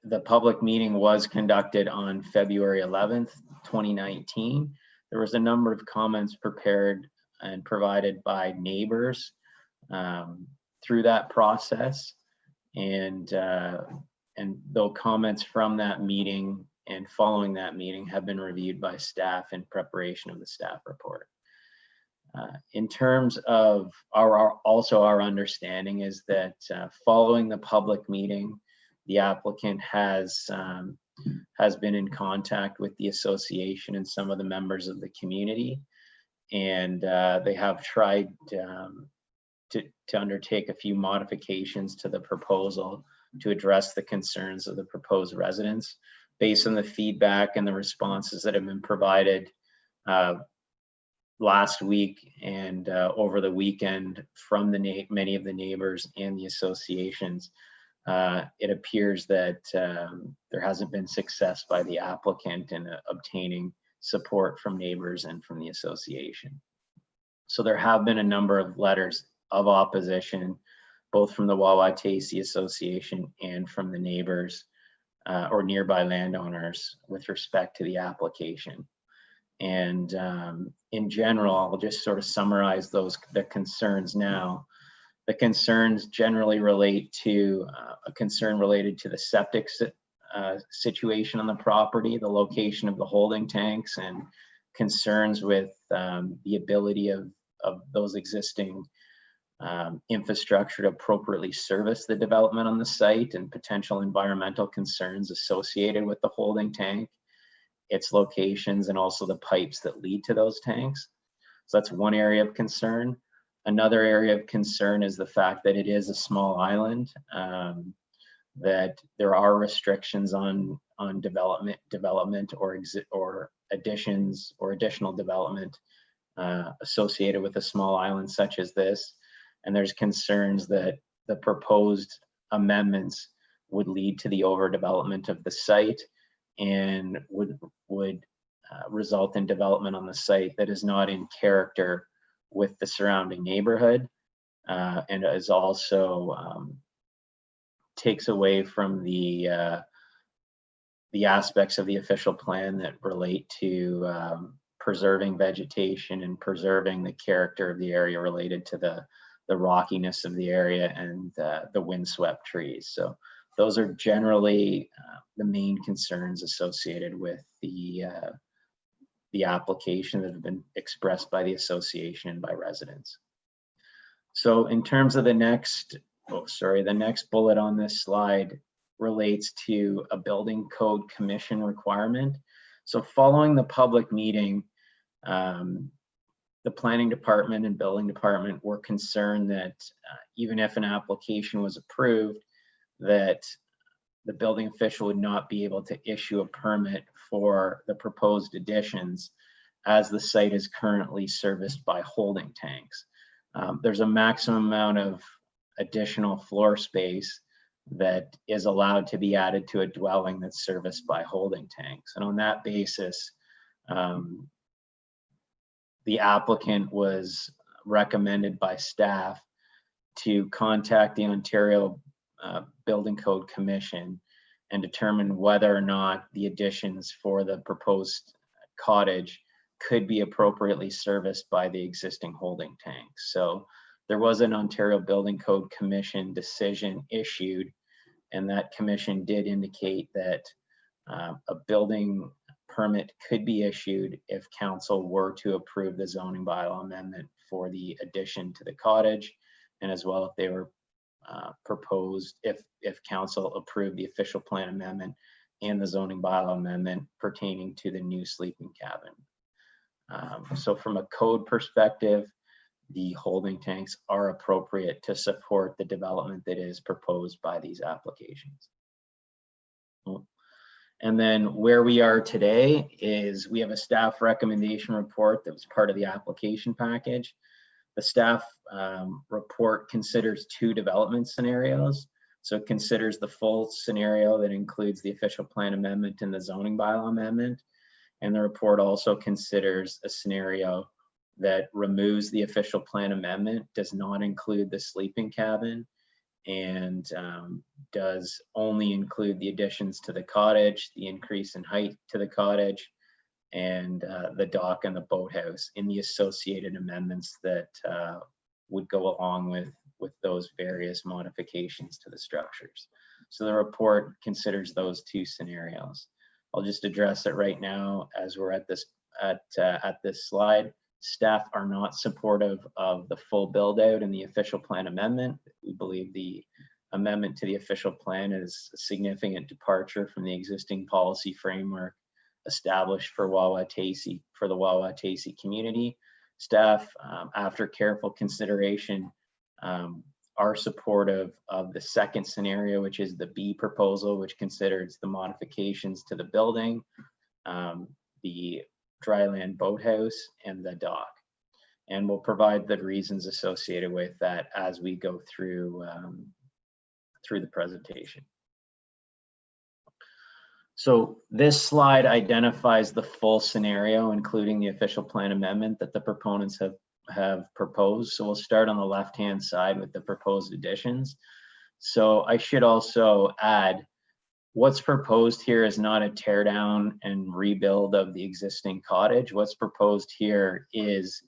the public meeting was conducted on February 11th, 2019. There was a number of comments prepared and provided by neighbors through that process. And though comments from that meeting and following that meeting have been reviewed by staff in preparation of the staff report. In terms of our understanding is that following the public meeting, the applicant has been in contact with the association and some of the members of the community, and they have tried to undertake a few modifications to the proposal to address the concerns of the proposed residents based on the feedback and the responses that have been provided last week and over the weekend from many of the neighbors and the associations. It appears that there hasn't been success by the applicant in obtaining support from neighbors and from the association. So there have been a number of letters of opposition, both from the Wawa Tasty Association and from the neighbors or nearby landowners with respect to the application. And in general, I'll just sort of summarize the concerns now. The concerns generally relate to a concern related to the septic situation on the property, the location of the holding tanks, and concerns with the ability of those existing infrastructure to appropriately service the development on the site, and potential environmental concerns associated with the holding tank, its locations, and also the pipes that lead to those tanks. So that's one area of concern. Another area of concern is the fact that it is a small island, that there are restrictions on development or additions or additional development associated with a small island such as this. And there's concerns that the proposed amendments would lead to the overdevelopment of the site and would result in development on the site that is not in character with the surrounding neighborhood, and is also takes away from the aspects of the official plan that relate to preserving vegetation and preserving the character of the area related to the rockiness of the area and the windswept trees. So those are generally the main concerns associated with the application that have been expressed by the association and by residents. So in terms of the next bullet on this slide relates to a building code commission requirement. So following the public meeting, the planning department and building department were concerned that even if an application was approved, that the building official would not be able to issue a permit for the proposed additions as the site is currently serviced by holding tanks. There's a maximum amount of additional floor space that is allowed to be added to a dwelling that's serviced by holding tanks. And on that basis, the applicant was recommended by staff to contact the Ontario Building Code Commission and determine whether or not the additions for the proposed cottage could be appropriately serviced by the existing holding tanks. So there was an Ontario Building Code Commission decision issued, and that commission did indicate that a building permit could be issued if council were to approve the zoning bylaw amendment for the addition to the cottage, and as well if they were proposed, if council approved the official plan amendment and the zoning bylaw amendment pertaining to the new sleeping cabin. So from a code perspective, the holding tanks are appropriate to support the development that is proposed by these applications. And then where we are today is we have a staff recommendation report that was part of the application package. The staff report considers two development scenarios. So it considers the full scenario that includes the official plan amendment and the zoning bylaw amendment. And the report also considers a scenario that removes the official plan amendment, does not include the sleeping cabin, and does only include the additions to the cottage, the increase in height to the cottage, and the dock and the boathouse in the associated amendments that would go along with those various modifications to the structures. So the report considers those two scenarios. I'll just address it right now as we're at this slide. Staff are not supportive of the full build out in the official plan amendment. We believe the amendment to the official plan is a significant departure from the existing policy framework established for Wawa-Tacey, for the Wawa-Tacey community. Staff, after careful consideration, are supportive of the second scenario, which is the B proposal, which considers the modifications to the building, the Dryland Boathouse, and the dock. And we'll provide the reasons associated with that as we go through the presentation. So this slide identifies the full scenario, including the official plan amendment that the proponents have proposed. So we'll start on the left-hand side with the proposed additions. So I should also add, what's proposed here is not a tear down and rebuild of the existing cottage. What's proposed here is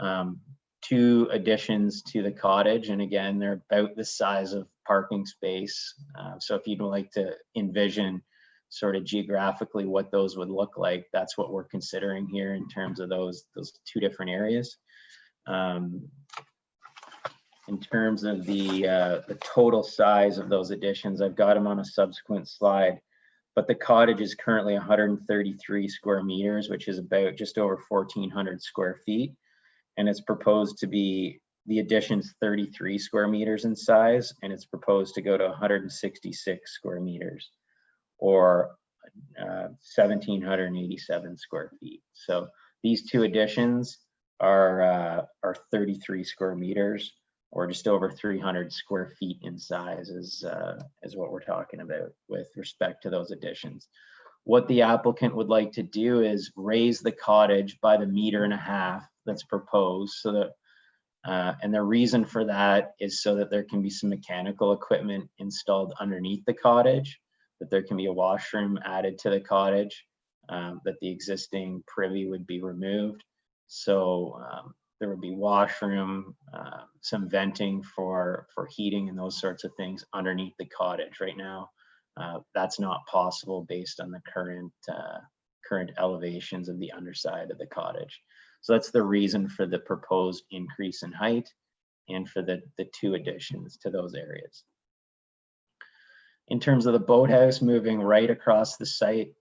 2 additions to the cottage. And again, they're about the size of parking space. So if you'd like to envision sort of geographically what those would look like, that's what we're considering here in terms of those 2 different areas. In terms of the total size of those additions, I've got them on a subsequent slide, but the cottage is currently 133 square meters, which is about just over 1,400 square feet. And it's proposed to be, the addition's 33 square meters in size, and it's proposed to go to 166 square meters, or 1,787 square feet. So these 2 additions are 33 square meters, or just over 300 square feet in size is what we're talking about with respect to those additions. What the applicant would like to do is raise the cottage by the 1.5 meters that's proposed, so that, and the reason for that is so that there can be some mechanical equipment installed underneath the cottage, that there can be a washroom added to the cottage, that the existing privy would be removed. So there would be washroom, some venting for heating and those sorts of things underneath the cottage. Right now, that's not possible based on the current elevations of the underside of the cottage. So that's the reason for the proposed increase in height and for the 2 additions to those areas. In terms of the boathouse, moving right across the site,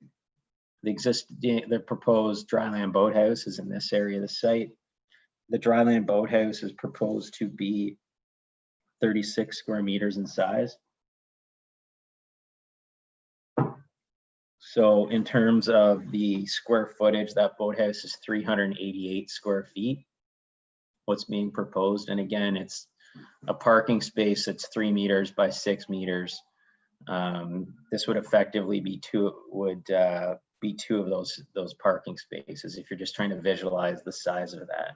the proposed Dryland Boathouse is in this area of the site. The Dryland Boathouse is proposed to be 36 square meters in size. So in terms of the square footage, that boathouse is 388 square feet. What's being proposed, and again, it's a parking space that's 3 meters by 6 meters. This would effectively be two of those parking spaces if you're just trying to visualize the size of that.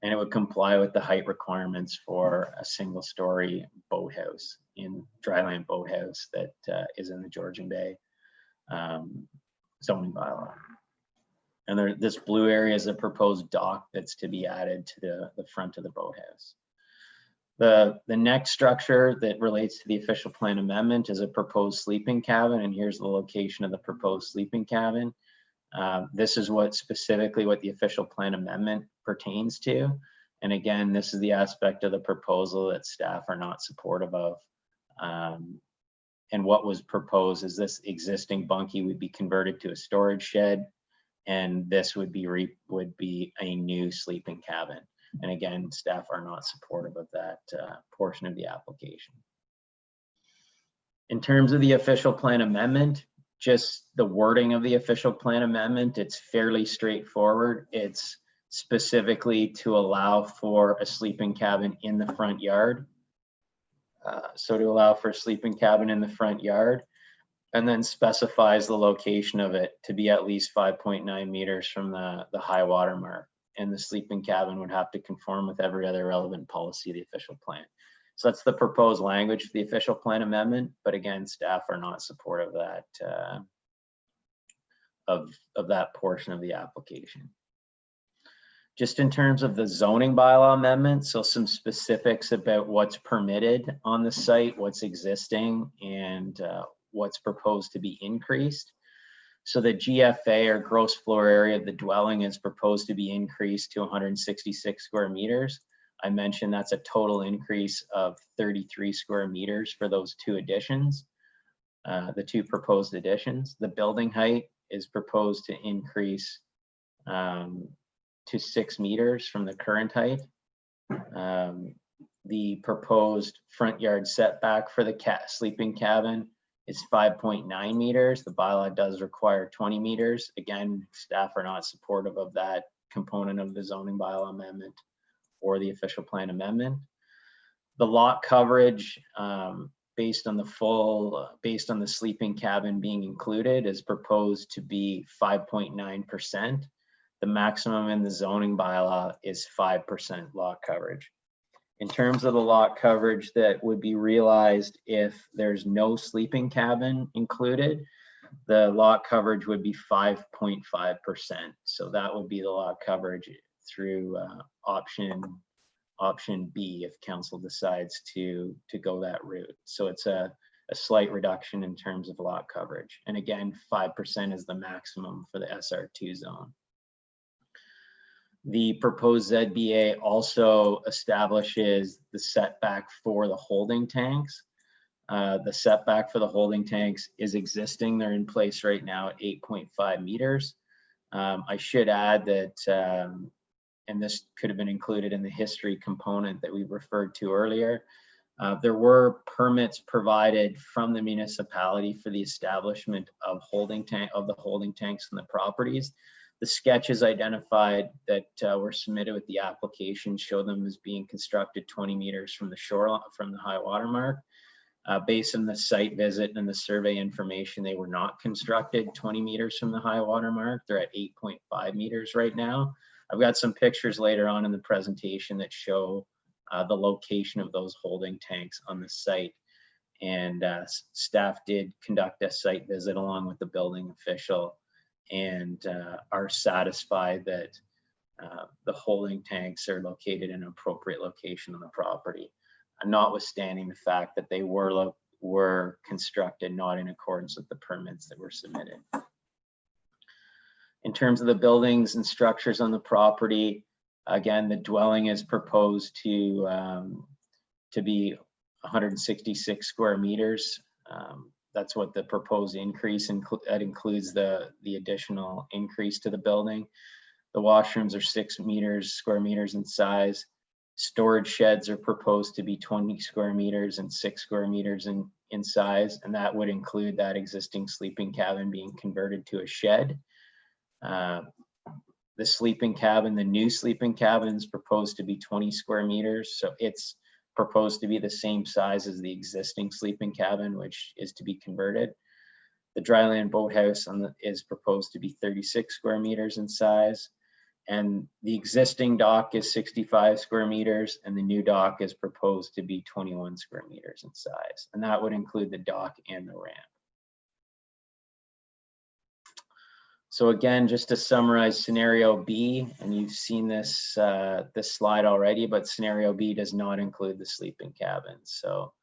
And it would comply with the height requirements for a single-story boathouse in Dryland Boathouse that is in the Georgian Bay zoning bylaw. And this blue area is a proposed dock that's to be added to the front of the boathouse. The next structure that relates to the official plan amendment is a proposed sleeping cabin, and here's the location of the proposed sleeping cabin. This is specifically what the official plan amendment pertains to. And again, this is the aspect of the proposal that staff are not supportive of. And what was proposed is this existing bunkie would be converted to a storage shed, and this would be a new sleeping cabin. And again, staff are not supportive of that portion of the application. In terms of the official plan amendment, just the wording of the official plan amendment, it's fairly straightforward. It's specifically to allow for a sleeping cabin in the front yard. So to allow for a sleeping cabin in the front yard, and then specifies the location of it to be at least 5.9 meters from the high water mark. And the sleeping cabin would have to conform with every other relevant policy of the official plan. So that's the proposed language for the official plan amendment, but again, staff are not supportive of that, of that portion of the application. Just in terms of the zoning bylaw amendment, so some specifics about what's permitted on the site, what's existing, and what's proposed to be increased. So the GFA, or gross floor area of the dwelling, is proposed to be increased to 166 square meters. I mentioned that's a total increase of 33 square meters for those two additions, the two proposed additions. The building height is proposed to increase to 6 meters from the current height. The proposed front yard setback for the sleeping cabin is 5.9 meters. The bylaw does require 20 meters. Again, staff are not supportive of that component of the zoning bylaw amendment or the official plan amendment. The lot coverage, based on the sleeping cabin being included, is proposed to be 5.9%. The maximum in the zoning bylaw is 5% lot coverage. In terms of the lot coverage that would be realized if there's no sleeping cabin included, the lot coverage would be 5.5%. So that would be the lot coverage through option B if council decides to go that route. So it's a slight reduction in terms of lot coverage. And again, 5% is the maximum for the SR2 zone. The proposed ZBA also establishes the setback for the holding tanks. The setback for the holding tanks is existing. They're in place right now at 8.5 meters. I should add that, and this could have been included in the history component that we referred to earlier, there were permits provided from the municipality for the establishment of the holding tanks in the properties. The sketches identified that were submitted with the application show them as being constructed 20 meters from the shore, from the high water mark. Based on the site visit and the survey information, they were not constructed 20 meters from the high water mark. They're at 8.5 meters right now. I've got some pictures later on in the presentation that show the location of those holding tanks on the site. And staff did conduct a site visit along with the building official, and are satisfied that the holding tanks are located in an appropriate location on the property, notwithstanding the fact that they were constructed not in accordance with the permits that were submitted. In terms of the buildings and structures on the property, again, the dwelling is proposed to be 166 square meters. That's what the proposed increase that includes the additional increase to the building. The washrooms are 6 square meters in size. Storage sheds are proposed to be 20 square meters and 6 square meters in size, and that would include that existing sleeping cabin being converted to a shed. The sleeping cabin, the new sleeping cabin, is proposed to be 20 square meters, so it's proposed to be the same size as the existing sleeping cabin, which is to be converted. The Dryland Boathouse is proposed to be 36 square meters in size, and the existing dock is 65 square meters, and the new dock is proposed to be 21 square meters in size, and that would include the dock and the ramp. So again, just to summarize scenario B, and you've seen this slide already, but scenario B does not include the sleeping cabin. So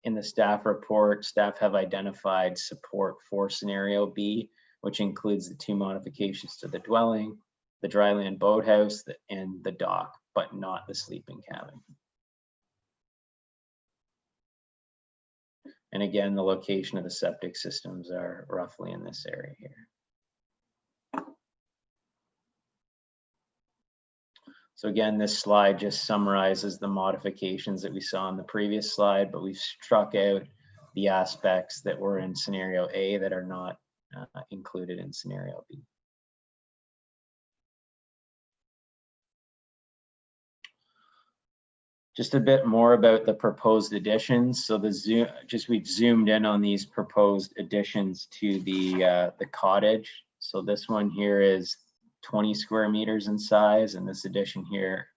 in the staff report, staff have identified support for scenario B, which includes the 2 modifications to the dwelling, the Dryland Boathouse, and the dock, but not the sleeping cabin. And again, the location of the septic systems are roughly in this area here. So again, this slide just summarizes the modifications that we saw on the previous slide, but we've struck out the aspects that were in scenario A that are not included in scenario B. Just a bit more about the proposed additions. So we've zoomed in on these proposed additions to the cottage. So this one here is 20 square meters in size, and this addition here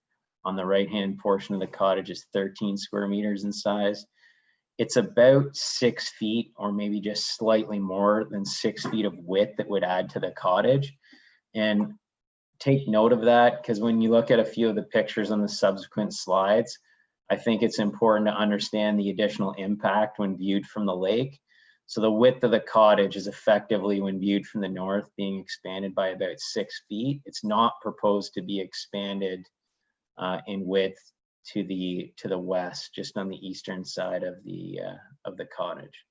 on the right-hand portion of the cottage is 13 square meters in size. It's about 6 feet, or maybe just slightly more than 6 feet of width that would add to the cottage. And take note of that, because when you look at a few of the pictures on the subsequent slides, I think it's important to understand the additional impact when viewed from the lake. So the width of the cottage is effectively, when viewed from the north, being expanded by about 6 feet. It's not proposed to be expanded in width to the west, just on the eastern side of the cottage.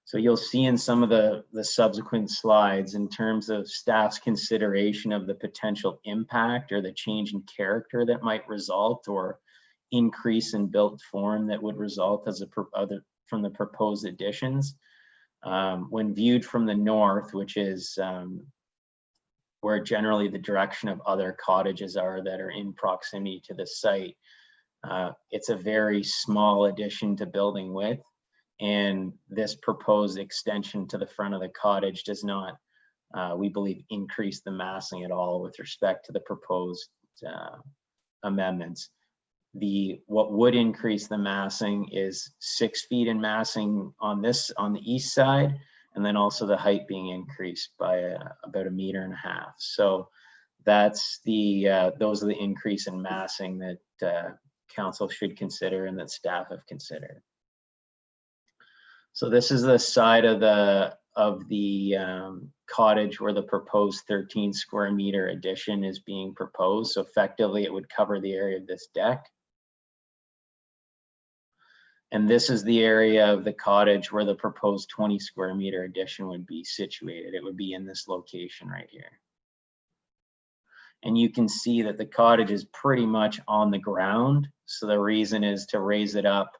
So you'll see in some of the subsequent slides, in terms of staff's consideration of the potential impact or the change in character that might result, or increase in built form that would result from the proposed additions. When viewed from the north, which is where generally the direction of other cottages are that are in proximity to the site, it's a very small addition to building width. And this proposed extension to the front of the cottage does not, we believe, increase the massing at all with respect to the proposed amendments. What would increase the massing is 6 feet in massing on the east side, and then also the height being increased by about 1.5 meters. So that's those are the increase in massing that council should consider and that staff have considered. So this is the side of the cottage where the proposed 13 square meter addition is being proposed. So effectively, it would cover the area of this deck. And this is the area of the cottage where the proposed 20 square meter addition would be situated. It would be in this location right here. And you can see that the cottage is pretty much on the ground. So the reason is to raise it up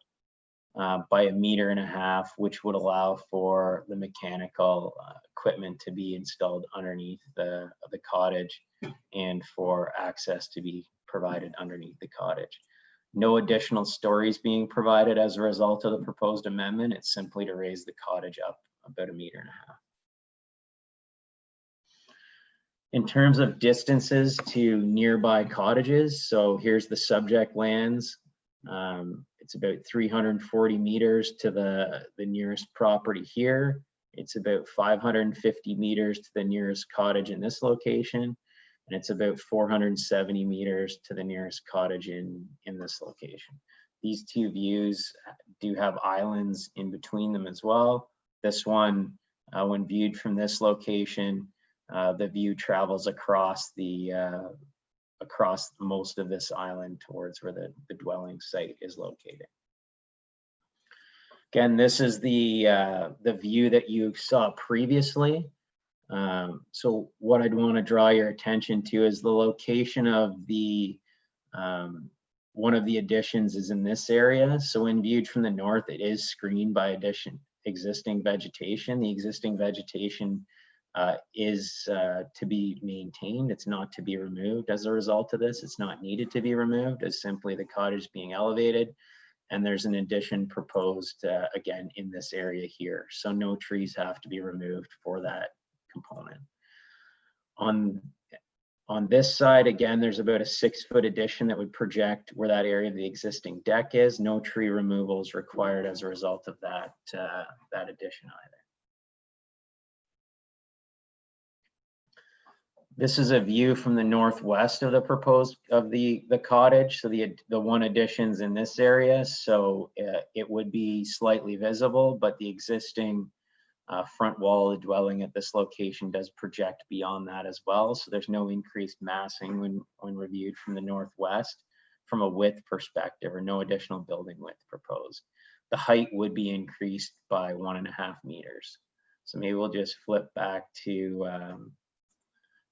by 1.5 meters, which would allow for the mechanical equipment to be installed underneath the cottage and for access to be provided underneath the cottage. No additional stories being provided as a result of the proposed amendment. It's simply to raise the cottage up about 1.5 meters. In terms of distances to nearby cottages, so here's the subject lands. It's about 340 meters to the nearest property here. It's about 550 meters to the nearest cottage in this location. And it's about 470 meters to the nearest cottage in this location. These two views do have islands in between them as well. This one, when viewed from this location, the view travels across most of this island towards where the dwelling site is located. Again, this is the view that you saw previously. So what I'd want to draw your attention to is the location of one of the additions is in this area. So when viewed from the north, it is screened by existing vegetation. The existing vegetation is to be maintained. It's not to be removed as a result of this. It's not needed to be removed, as simply the cottage being elevated. And there's an addition proposed again in this area here. So no trees have to be removed for that component. On this side, again, there's about a 6-foot addition that would project where that area of the existing deck is. No tree removal is required as a result of that addition either. This is a view from the northwest of the proposed the cottage. So the one addition's in this area, so it would be slightly visible, but the existing front wall of the dwelling at this location does project beyond that as well. So there's no increased massing when reviewed from the northwest from a width perspective, or no additional building width proposed. The height would be increased by 1.5 meters. So maybe we'll just flip back to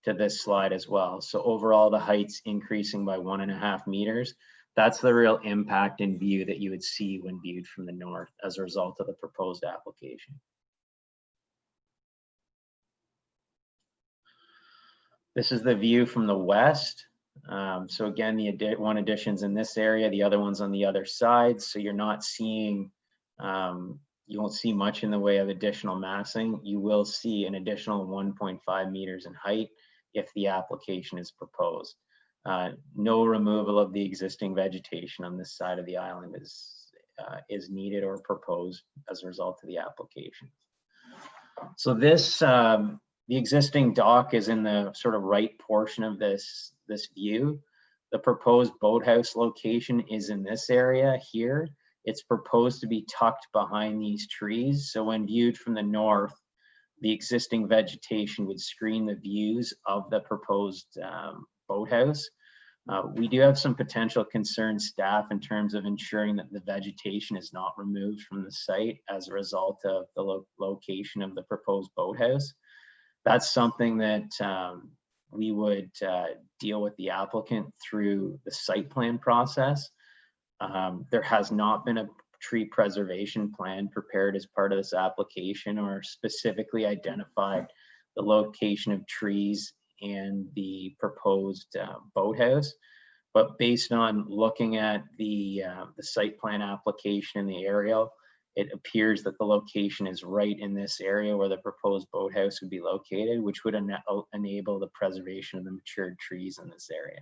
this slide as well. So overall, the height's increasing by 1.5 meters. That's the real impact in view that you would see when viewed from the north as a result of the proposed application. This is the view from the west. So again, one addition's in this area, the other one's on the other side. So you're not seeing, you won't see much in the way of additional massing. You will see an additional 1.5 meters in height if the application is proposed. No removal of the existing vegetation on this side of the island is needed or proposed as a result of the application. So this, the existing dock is in the sort of right portion of this view. The proposed boathouse location is in this area here. It's proposed to be tucked behind these trees. So when viewed from the north, the existing vegetation would screen the views of the proposed boathouse. We do have some potential concerns, staff, in terms of ensuring that the vegetation is not removed from the site as a result of the location of the proposed boathouse. That's something that we would deal with the applicant through the site plan process. There has not been a tree preservation plan prepared as part of this application or specifically identified the location of trees and the proposed boathouse. But based on looking at the site plan application in the aerial, it appears that the location is right in this area where the proposed boathouse would be located, which would enable the preservation of the matured trees in this area.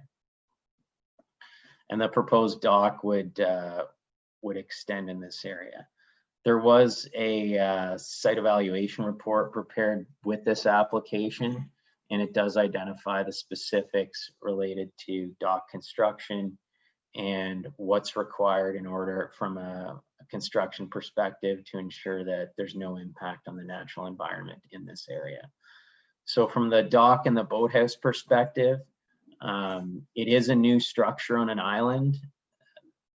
And the proposed dock would extend in this area. There was a site evaluation report prepared with this application, and it does identify the specifics related to dock construction and what's required in order from a construction perspective to ensure that there's no impact on the natural environment in this area. So from the dock and the boathouse perspective, it is a new structure on an island.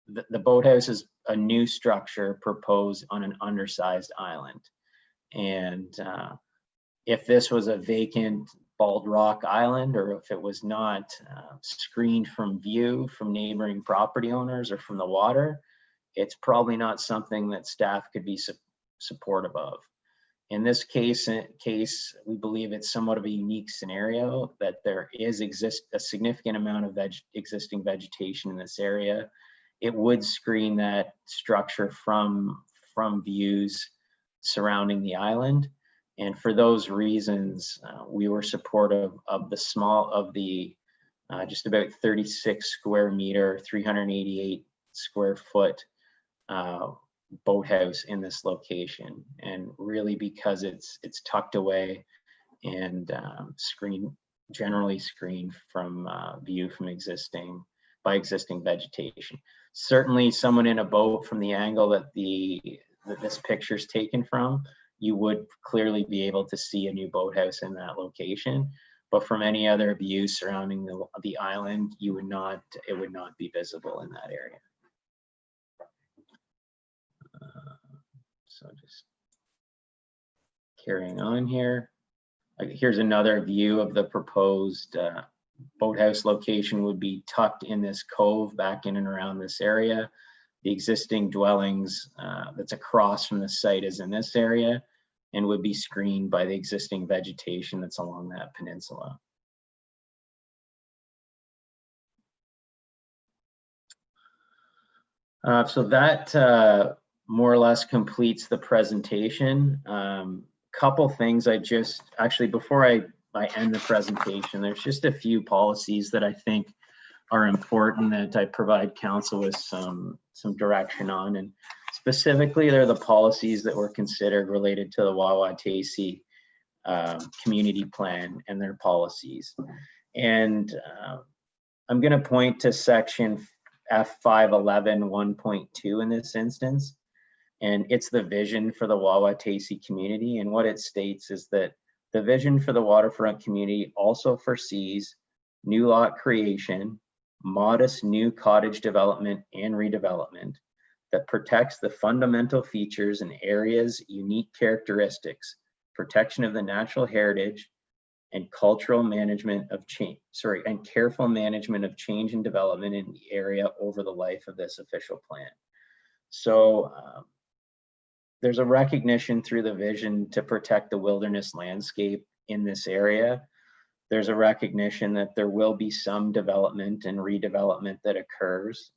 The boathouse is a new structure proposed on an undersized island. And if this was a vacant bald rock island, or if it was not screened from view from neighboring property owners or from the water, it's probably not something that staff could be supportive of. In this case, we believe it's somewhat of a unique scenario that there is a significant amount of existing vegetation in this area. It would screen that structure from views surrounding the island. And for those reasons, we were supportive of the just about 36 square meter, 388 square foot boathouse in this location. And really because it's tucked away and generally screened from view from existing vegetation. Certainly someone in a boat from the angle that this picture is taken from, you would clearly be able to see a new boathouse in that location. But from any other view surrounding the island, it would not be visible in that area. So just carrying on here. Here's another view of the proposed boathouse location. Would be tucked in this cove back in and around this area. The existing dwellings that's across from the site is in this area and would be screened by the existing vegetation that's along that peninsula. So that more or less completes the presentation. Couple things before I end the presentation, there's just a few policies that I think are important that I provide council with some direction on. And specifically, they're the policies that were considered related to the Wawa community plan and their policies. And I'm going to point to section F511 1.2 in this instance. And it's the vision for the Wawa community. And what it states is that the vision for the waterfront community also foresees new lot creation, modest new cottage development and redevelopment that protects the fundamental features and areas' unique characteristics, protection of the natural heritage, and cultural management of change, and careful management of change and development in the area over the life of this official plan. So there's a recognition through the vision to protect the wilderness landscape in this area. There's a recognition that there will be some development and redevelopment that occurs,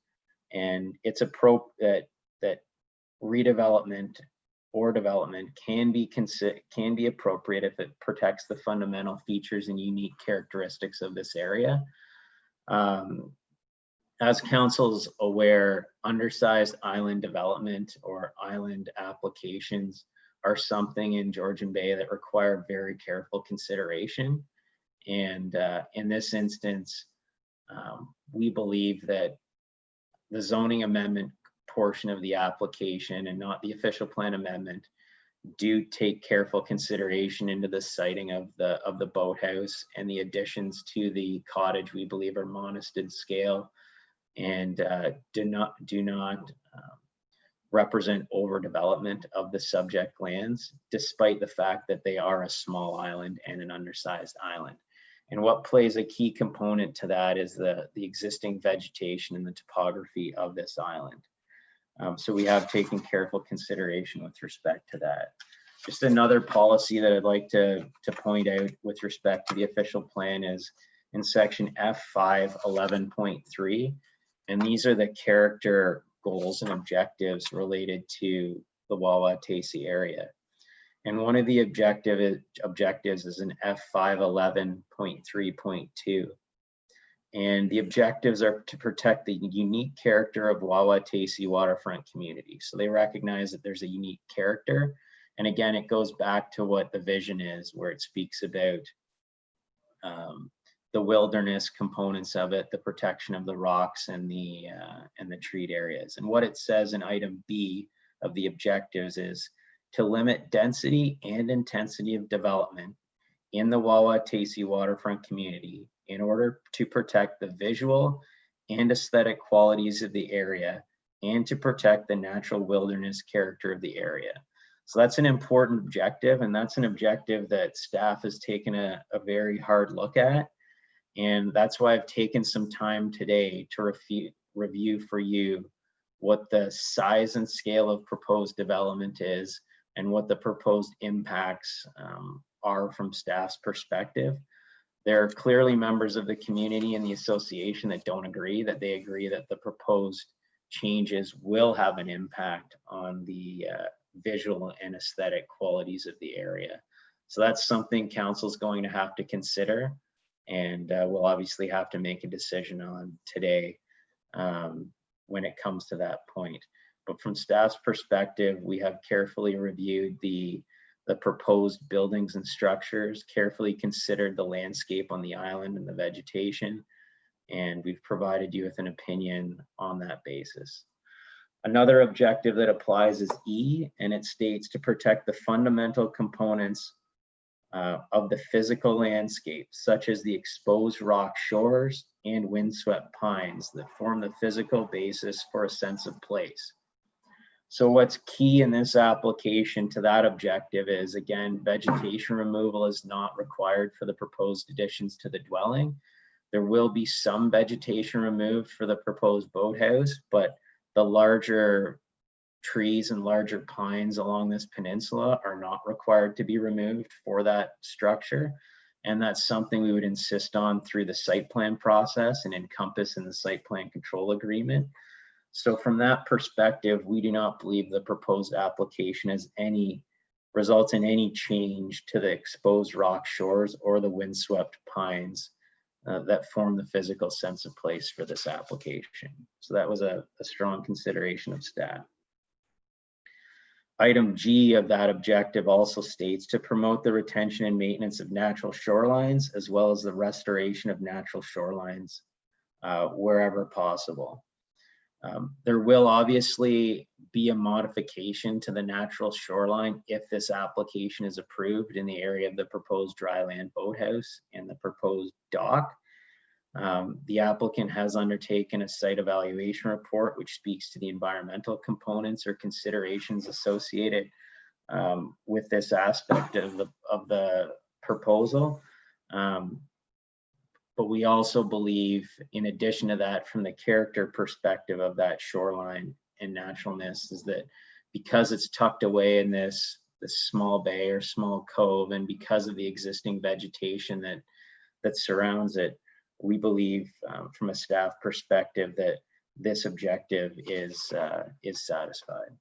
and it's appropriate that redevelopment or development can be appropriate if it protects the fundamental features and unique characteristics of this area. As council's aware, undersized island development or island applications are something in Georgian Bay that require very careful consideration. And in this instance, we believe that the zoning amendment portion of the application and not the official plan amendment do take careful consideration into the siting of the boathouse, and the additions to the cottage we believe are modest in scale and do not represent overdevelopment of the subject lands, despite the fact that they are a small island and an undersized island. And what plays a key component to that is the existing vegetation and the topography of this island. So we have taken careful consideration with respect to that. Just another policy that I'd like to point out with respect to the official plan is in section F511.3. And these are the character goals and objectives related to the Wawa-Tacey area. And one of the objectives is in F511.3.2. And the objectives are to protect the unique character of Wawa-Tacey waterfront community. So they recognize that there's a unique character. And again, it goes back to what the vision is, where it speaks about the wilderness components of it, the protection of the rocks and the treed areas. And what it says in item B of the objectives is to limit density and intensity of development in the Wawa-Tacey waterfront community in order to protect the visual and aesthetic qualities of the area and to protect the natural wilderness character of the area. So that's an important objective, and that's an objective that staff has taken a very hard look at. And that's why I've taken some time today to review for you what the size and scale of proposed development is and what the proposed impacts are from staff's perspective. There are clearly members of the community and the association that don't agree, that they agree that the proposed changes will have an impact on the visual and aesthetic qualities of the area. So that's something council's going to have to consider, and we'll obviously have to make a decision on today when it comes to that point. But from staff's perspective, we have carefully reviewed the proposed buildings and structures, carefully considered the landscape on the island and the vegetation, and we've provided you with an opinion on that basis. Another objective that applies is E, and it states to protect the fundamental components of the physical landscape, such as the exposed rock shores and windswept pines that form the physical basis for a sense of place. So what's key in this application to that objective is, again, vegetation removal is not required for the proposed additions to the dwelling. There will be some vegetation removed for the proposed boathouse, but the larger trees and larger pines along this peninsula are not required to be removed for that structure. And that's something we would insist on through the site plan process and encompass in the site plan control agreement. So from that perspective, we do not believe the proposed application has results in any change to the exposed rock shores or the windswept pines that form the physical sense of place for this application. So that was a strong consideration of staff. Item G of that objective also states to promote the retention and maintenance of natural shorelines, as well as the restoration of natural shorelines wherever possible. There will obviously be a modification to the natural shoreline if this application is approved in the area of the proposed Dryland Boathouse and the proposed dock. The applicant has undertaken a site evaluation report which speaks to the environmental components or considerations associated with this aspect of the proposal. But we also believe, in addition to that, from the character perspective of that shoreline and naturalness, is that because it's tucked away in this small bay or small cove, and because of the existing vegetation that surrounds it, we believe from a staff perspective that this objective is satisfied.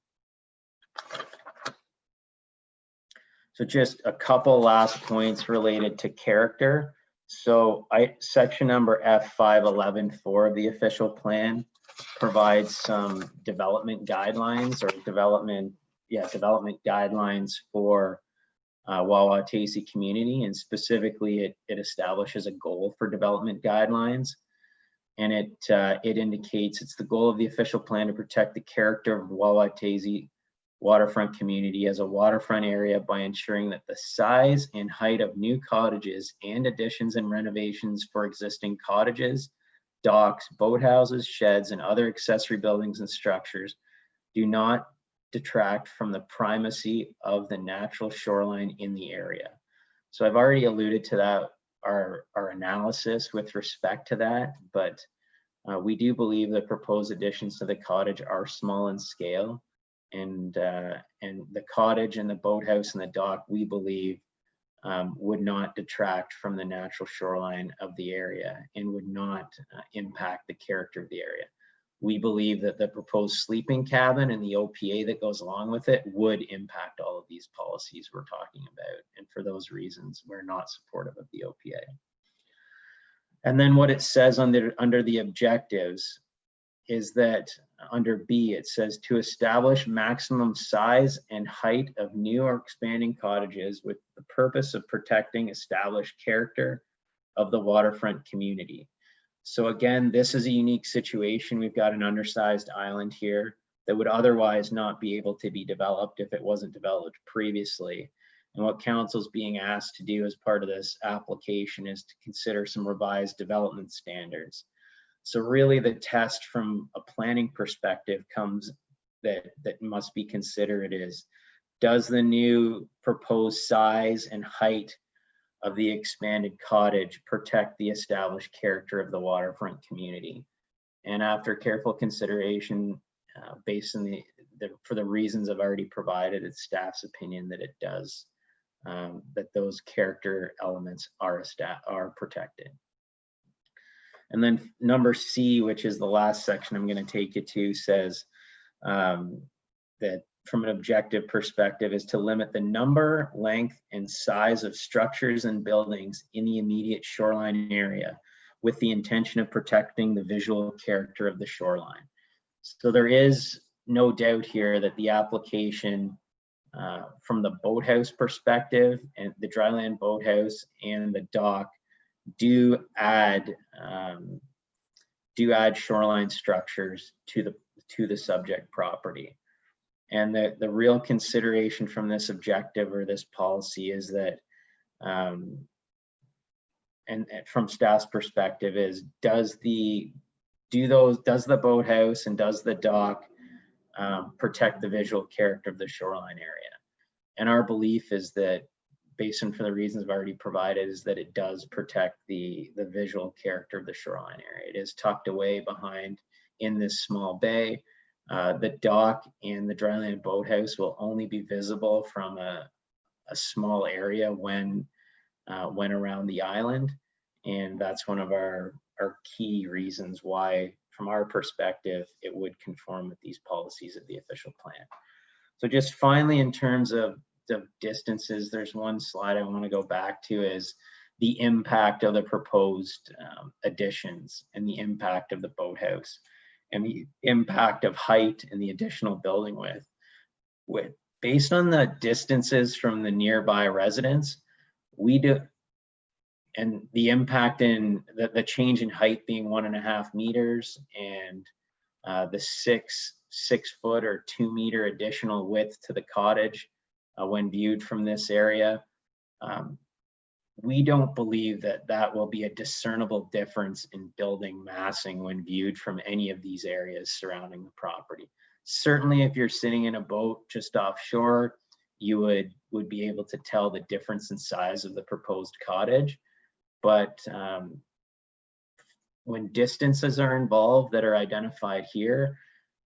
So just a couple last points related to character. So section number F5114 of the official plan provides some development guidelines or development guidelines for Wawa-Tacey community, and specifically it establishes a goal for development guidelines, and it indicates it's the goal of the official plan to protect the character of Wawa-Tacey waterfront community as a waterfront area by ensuring that the size and height of new cottages and additions and renovations for existing cottages, docks, boathouses, sheds, and other accessory buildings and structures do not detract from the primacy of the natural shoreline in the area. So I've already alluded to that, our analysis with respect to that, but we do believe the proposed additions to the cottage are small in scale, and the cottage and the boathouse and the dock, we believe, would not detract from the natural shoreline of the area and would not impact the character of the area. We believe that the proposed sleeping cabin and the OPA that goes along with it would impact all of these policies we're talking about. And for those reasons, we're not supportive of the OPA. And then what it says under the objectives is that under B, it says to establish maximum size and height of new or expanding cottages with the purpose of protecting established character of the waterfront community. So again, this is a unique situation. We've got an undersized island here that would otherwise not be able to be developed if it wasn't developed previously. And what council's being asked to do as part of this application is to consider some revised development standards. So really the test from a planning perspective comes that must be considered is, does the new proposed size and height of the expanded cottage protect the established character of the waterfront community? And after careful consideration, based on for the reasons I've already provided, it's staff's opinion that it does, that those character elements are protected. And then number C, which is the last section I'm going to take you to, says that from an objective perspective is to limit the number, length, and size of structures and buildings in the immediate shoreline area with the intention of protecting the visual character of the shoreline. So there is no doubt here that the application from the boathouse perspective and the Dryland Boathouse and the dock do add shoreline structures to the subject property. And the real consideration from this objective or this policy is that, and from staff's perspective is, does the boathouse and does the dock protect the visual character of the shoreline area? And our belief is that, based on for the reasons I've already provided, is that it does protect the visual character of the shoreline area. It is tucked away behind in this small bay. The dock and the Dryland Boathouse will only be visible from a small area when around the island. And that's one of our key reasons why, from our perspective, it would conform with these policies of the official plan. So just finally, in terms of the distances, there's one slide I want to go back to, is the impact of the proposed additions and the impact of the boathouse and the impact of height and the additional building width. Based on the distances from the nearby residents, and the impact in the change in height being 1.5 meters and the six foot or 2 meter additional width to the cottage when viewed from this area, we don't believe that will be a discernible difference in building massing when viewed from any of these areas surrounding the property. Certainly, if you're sitting in a boat just offshore, you would be able to tell the difference in size of the proposed cottage. But when distances are involved that are identified here,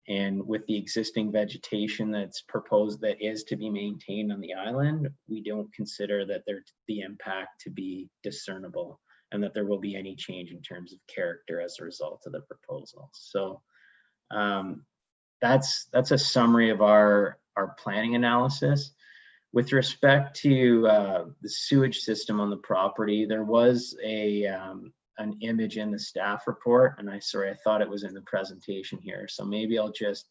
and with the existing vegetation that's proposed that is to be maintained on the island, we don't consider that the impact to be discernible and that there will be any change in terms of character as a result of the proposal. So that's a summary of our planning analysis. With respect to the sewage system on the property, there was an image in the staff report, and I thought it was in the presentation here. So maybe I'll just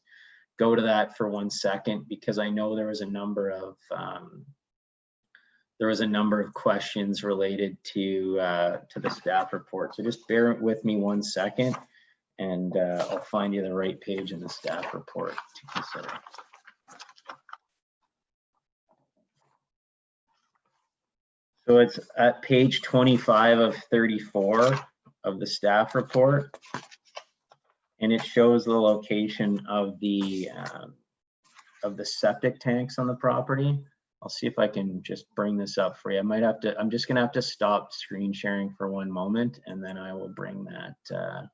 go to that for 1 second, because I know there was a number of questions related to the staff report. So just bear with me 1 second, and I'll find you the right page in the staff report to consider. So it's at page 25 of 34 of the staff report, and it shows the location of the septic tanks on the property. I'll see if I can just bring this up for you. I'm just gonna have to stop screen sharing for 1 moment, and then I will bring that,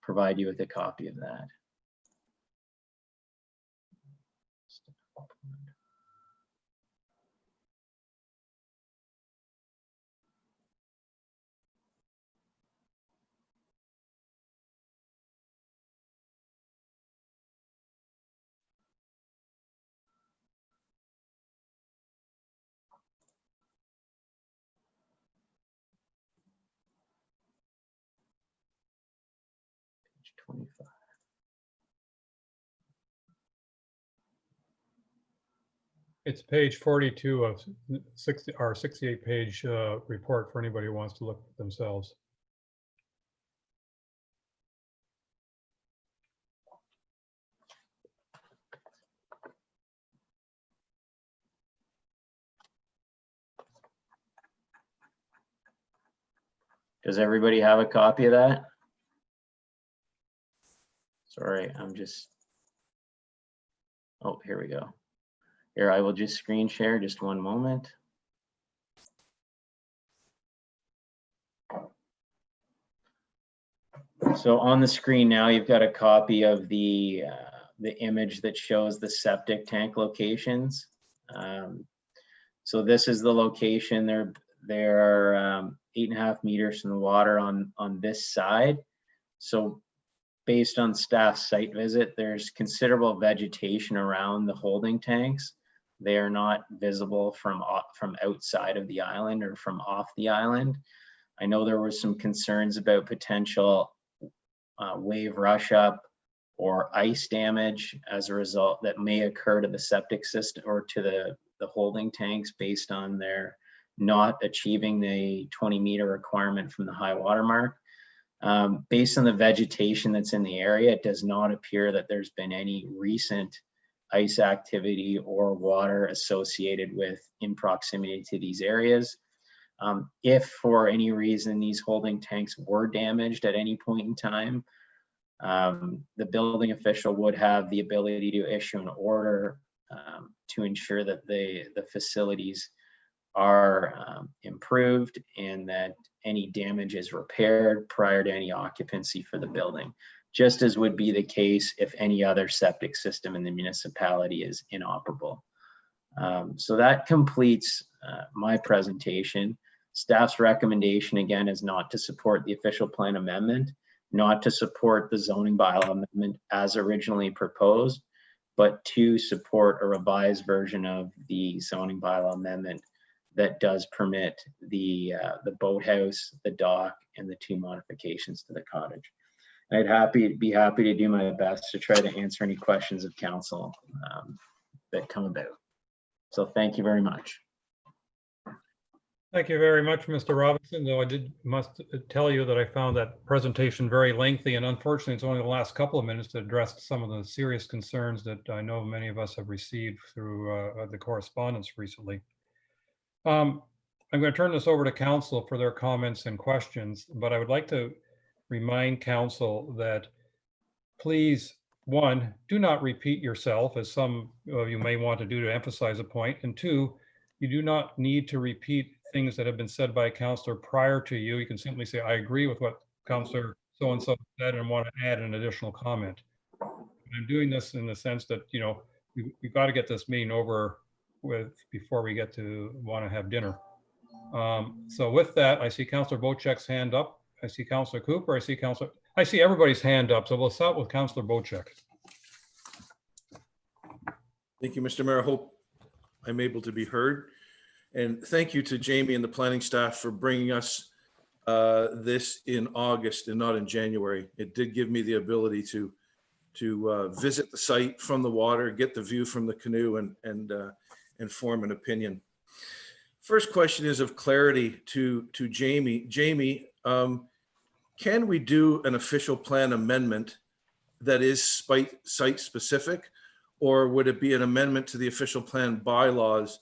provide you with a copy of that. Page 25. It's page 42 of 68-page report for anybody who wants to look themselves. Does everybody have a copy of that? Sorry, oh, here we go. Here, I will just screen share, just 1 moment. So on the screen now, you've got a copy of the image that shows the septic tank locations. So this is the location. There are 8.5 meters from the water on this side. So based on staff site visit, there's considerable vegetation around the holding tanks. They are not visible from outside of the island or from off the island. I know there were some concerns about potential wave rush up or ice damage as a result that may occur to the septic system or to the holding tanks based on their not achieving the 20-meter requirement from the high water mark. Based on the vegetation that's in the area, it does not appear that there's been any recent ice activity or water associated with in proximity to these areas. If for any reason these holding tanks were damaged at any point in time, the building official would have the ability to issue an order to ensure that the facilities are improved and that any damage is repaired prior to any occupancy for the building, just as would be the case if any other septic system in the municipality is inoperable. So that completes my presentation. Staff's recommendation, again, is not to support the official plan amendment, not to support the zoning bylaw amendment as originally proposed, but to support a revised version of the zoning bylaw amendment that does permit the boathouse, the dock, and the 2 modifications to the cottage. I'd be happy to do my best to try to answer any questions of council that come about. So thank you very much. Thank you very much, Mr. Robinson, though I must tell you that I found that presentation very lengthy, and unfortunately it's only the last couple of minutes that addressed some of the serious concerns that I know many of us have received through the correspondence recently. I'm going to turn this over to council for their comments and questions, but I would like to remind council that please, 1, do not repeat yourself, as some of you may want to do to emphasize a point, and 2, you do not need to repeat things that have been said by a councillor prior to you. You can simply say, I agree with what councillor so-and-so said and want to add an additional comment. I'm doing this in the sense that, you know, we've got to get this meeting over with before we get to want to have dinner. So with that, I see Councillor Bochek's hand up. I see Councillor Cooper. I see everybody's hand up. So we'll start with Councillor Bochek. Thank you, Mr. Mayor. I'm able to be heard. And thank you to Jamie and the planning staff for bringing us this in August and not in January. It did give me the ability to visit the site from the water, get the view from the canoe, and form an opinion. First question is of clarity to Jamie. Jamie, can we do an official plan amendment that is site specific, or would it be an amendment to the official plan bylaws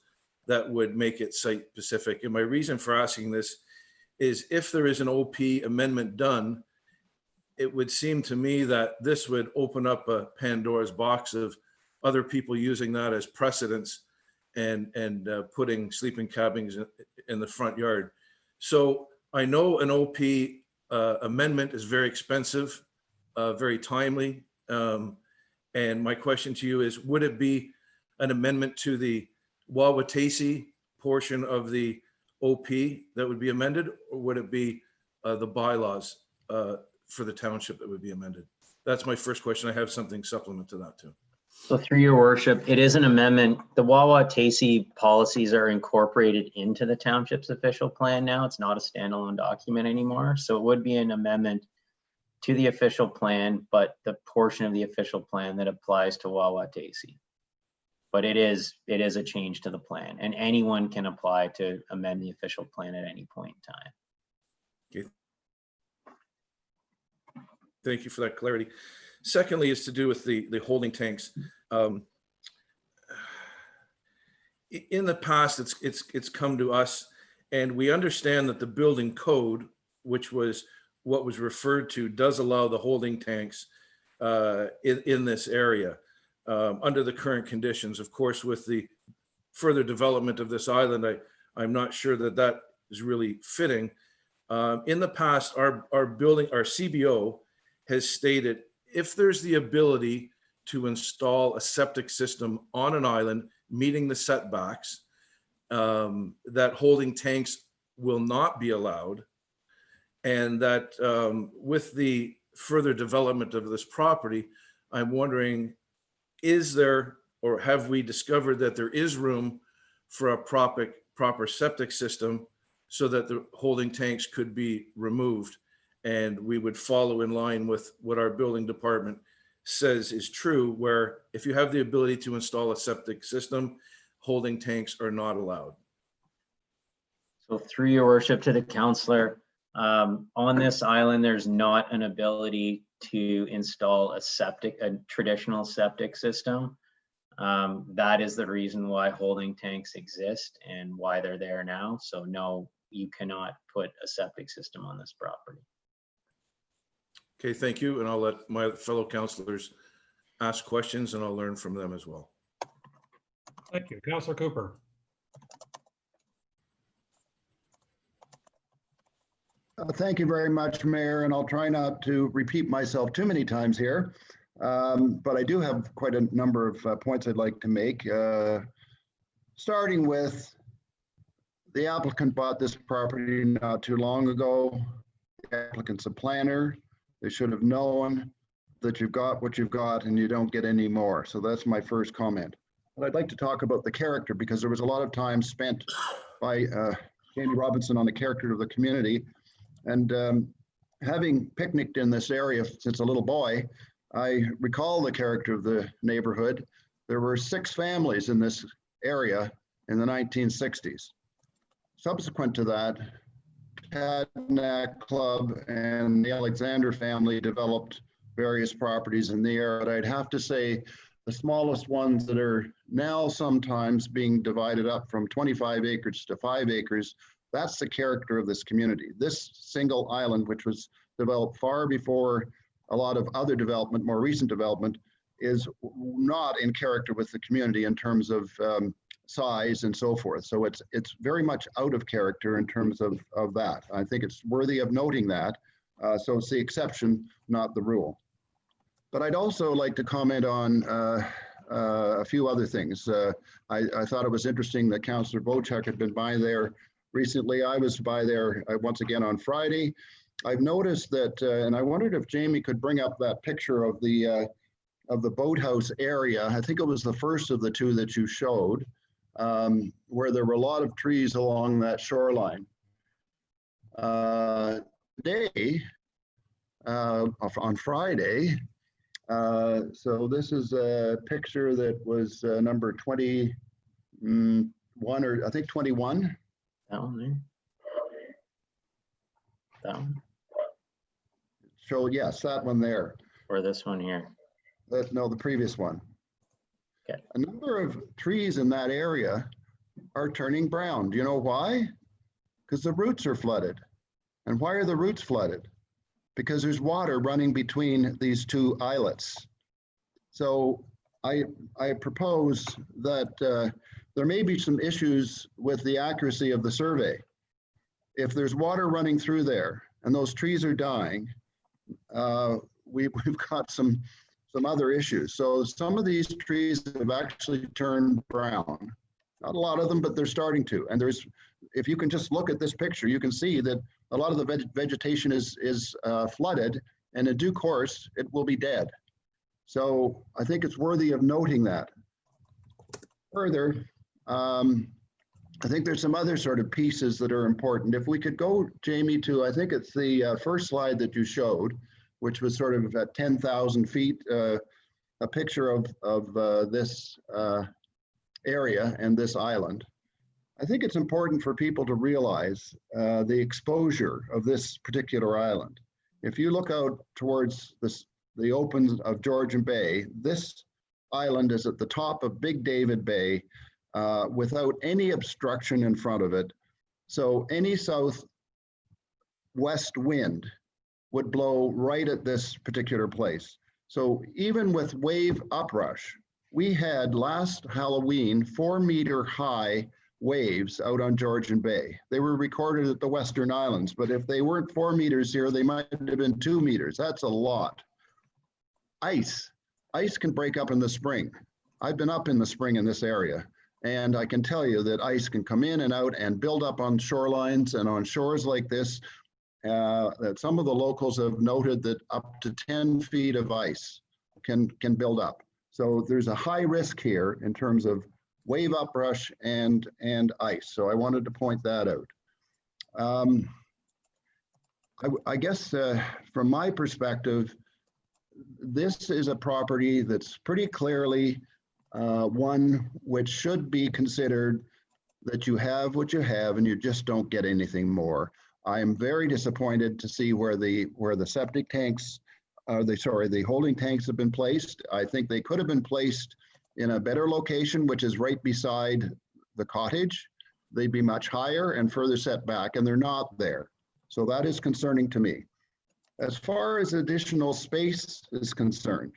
that would make it site specific? And my reason for asking this is if there is an OP amendment done, it would seem to me that this would open up a Pandora's box of other people using that as precedents and putting sleeping cabins in the front yard. So I know an OP amendment is very expensive, very timely. And my question to you is, would it be an amendment to the Wawa portion of the OP that would be amended, or would it be the bylaws for the township that would be amended? That's my first question. I have something supplement to that too. So through your worship, it is an amendment. The Wawa policies are incorporated into the township's official plan now. It's not a standalone document anymore. So it would be an amendment to the official plan, but the portion of the official plan that applies to Wawa. But it is a change to the plan, and anyone can apply to amend the official plan at any point in time. Okay. Thank you for that clarity. Secondly, is to do with the holding tanks. In the past, it's come to us, and we understand that the building code, which was what was referred to, does allow the holding tanks in this area under the current conditions. Of course, with the further development of this island, I'm not sure that is really fitting. In the past, our CBO has stated, if there's the ability to install a septic system on an island meeting the setbacks, that holding tanks will not be allowed. And that with the further development of this property, I'm wondering, is there, or have we discovered that there is room for a proper septic system so that the holding tanks could be removed? And we would follow in line with what our building department says is true, where if you have the ability to install a septic system, holding tanks are not allowed. So through your worship to the councillor, on this island, there's not an ability to install a traditional septic system. That is the reason why holding tanks exist and why they're there now. So no, you cannot put a septic system on this property. Okay, thank you. And I'll let my fellow councillors ask questions and I'll learn from them as well. Thank you. Councillor Cooper. Thank you very much, Mayor, and I'll try not to repeat myself too many times here, but I do have quite a number of points I'd like to make. Starting with, the applicant bought this property not too long ago. The applicant's a planner. They should have known that you've got what you've got and you don't get any more. So that's my first comment. But I'd like to talk about the character, because there was a lot of time spent by Jamie Robinson on the character of the community. And having picnicked in this area since a little boy, I recall the character of the neighborhood. There were 6 families in this area in the 1960s. Subsequent to that, Cadnac Club and the Alexander family developed various properties in the area. But I'd have to say the smallest ones that are now sometimes being divided up from 25 acres to 5 acres, that's the character of this community. This single island, which was developed far before a lot of other development, more recent development, is not in character with the community in terms of size and so forth. So it's very much out of character in terms of that. I think it's worthy of noting that. So it's the exception, not the rule. But I'd also like to comment on a few other things. I thought it was interesting that Councillor Bochuk had been by there recently. I was by there once again on Friday. I've noticed that, and I wondered if Jamie could bring up that picture of the boathouse area. I think it was the first of the 2 that you showed. where there were a lot of trees along that shoreline. Today, on Friday, so this is a picture that was number 21, or I think 21. That one there. That one. So yes, that one there. Or this one here. No, the previous one. Okay. A number of trees in that area are turning brown. Do you know why? Because the roots are flooded. And why are the roots flooded? Because there's water running between these two islets. So I propose that there may be some issues with the accuracy of the survey. If there's water running through there and those trees are dying, we've got some other issues. So some of these trees have actually turned brown. Not a lot of them, but they're starting to. And if you can just look at this picture, you can see that a lot of the vegetation is flooded, and in due course, it will be dead. So I think it's worthy of noting that. Further, I think there's some other sort of pieces that are important. If we could go, Jamie, to, I think it's the first slide that you showed, which was sort of at 10,000 feet, a picture of this area and this island. I think it's important for people to realize the exposure of this particular island. If you look out towards the opens of Georgian Bay, this island is at the top of Big David Bay without any obstruction in front of it. So any southwest wind would blow right at this particular place. So even with wave uprush, we had last Halloween 4-meter high waves out on Georgian Bay. They were recorded at the Western Islands, but if they weren't 4 meters here, they might have been 2 meters. That's a lot. Ice can break up in the spring. I've been up in the spring in this area, and I can tell you that ice can come in and out and build up on shorelines and on shores like this. That some of the locals have noted that up to 10 feet of ice can build up. So there's a high risk here in terms of wave uprush and ice. So I wanted to point that out. I guess from my perspective, this is a property that's pretty clearly one which should be considered that you have what you have and you just don't get anything more. I am very disappointed to see where the septic tanks, the holding tanks have been placed. I think they could have been placed in a better location, which is right beside the cottage. They'd be much higher and further set back, and they're not there. So that is concerning to me. As far as additional space is concerned,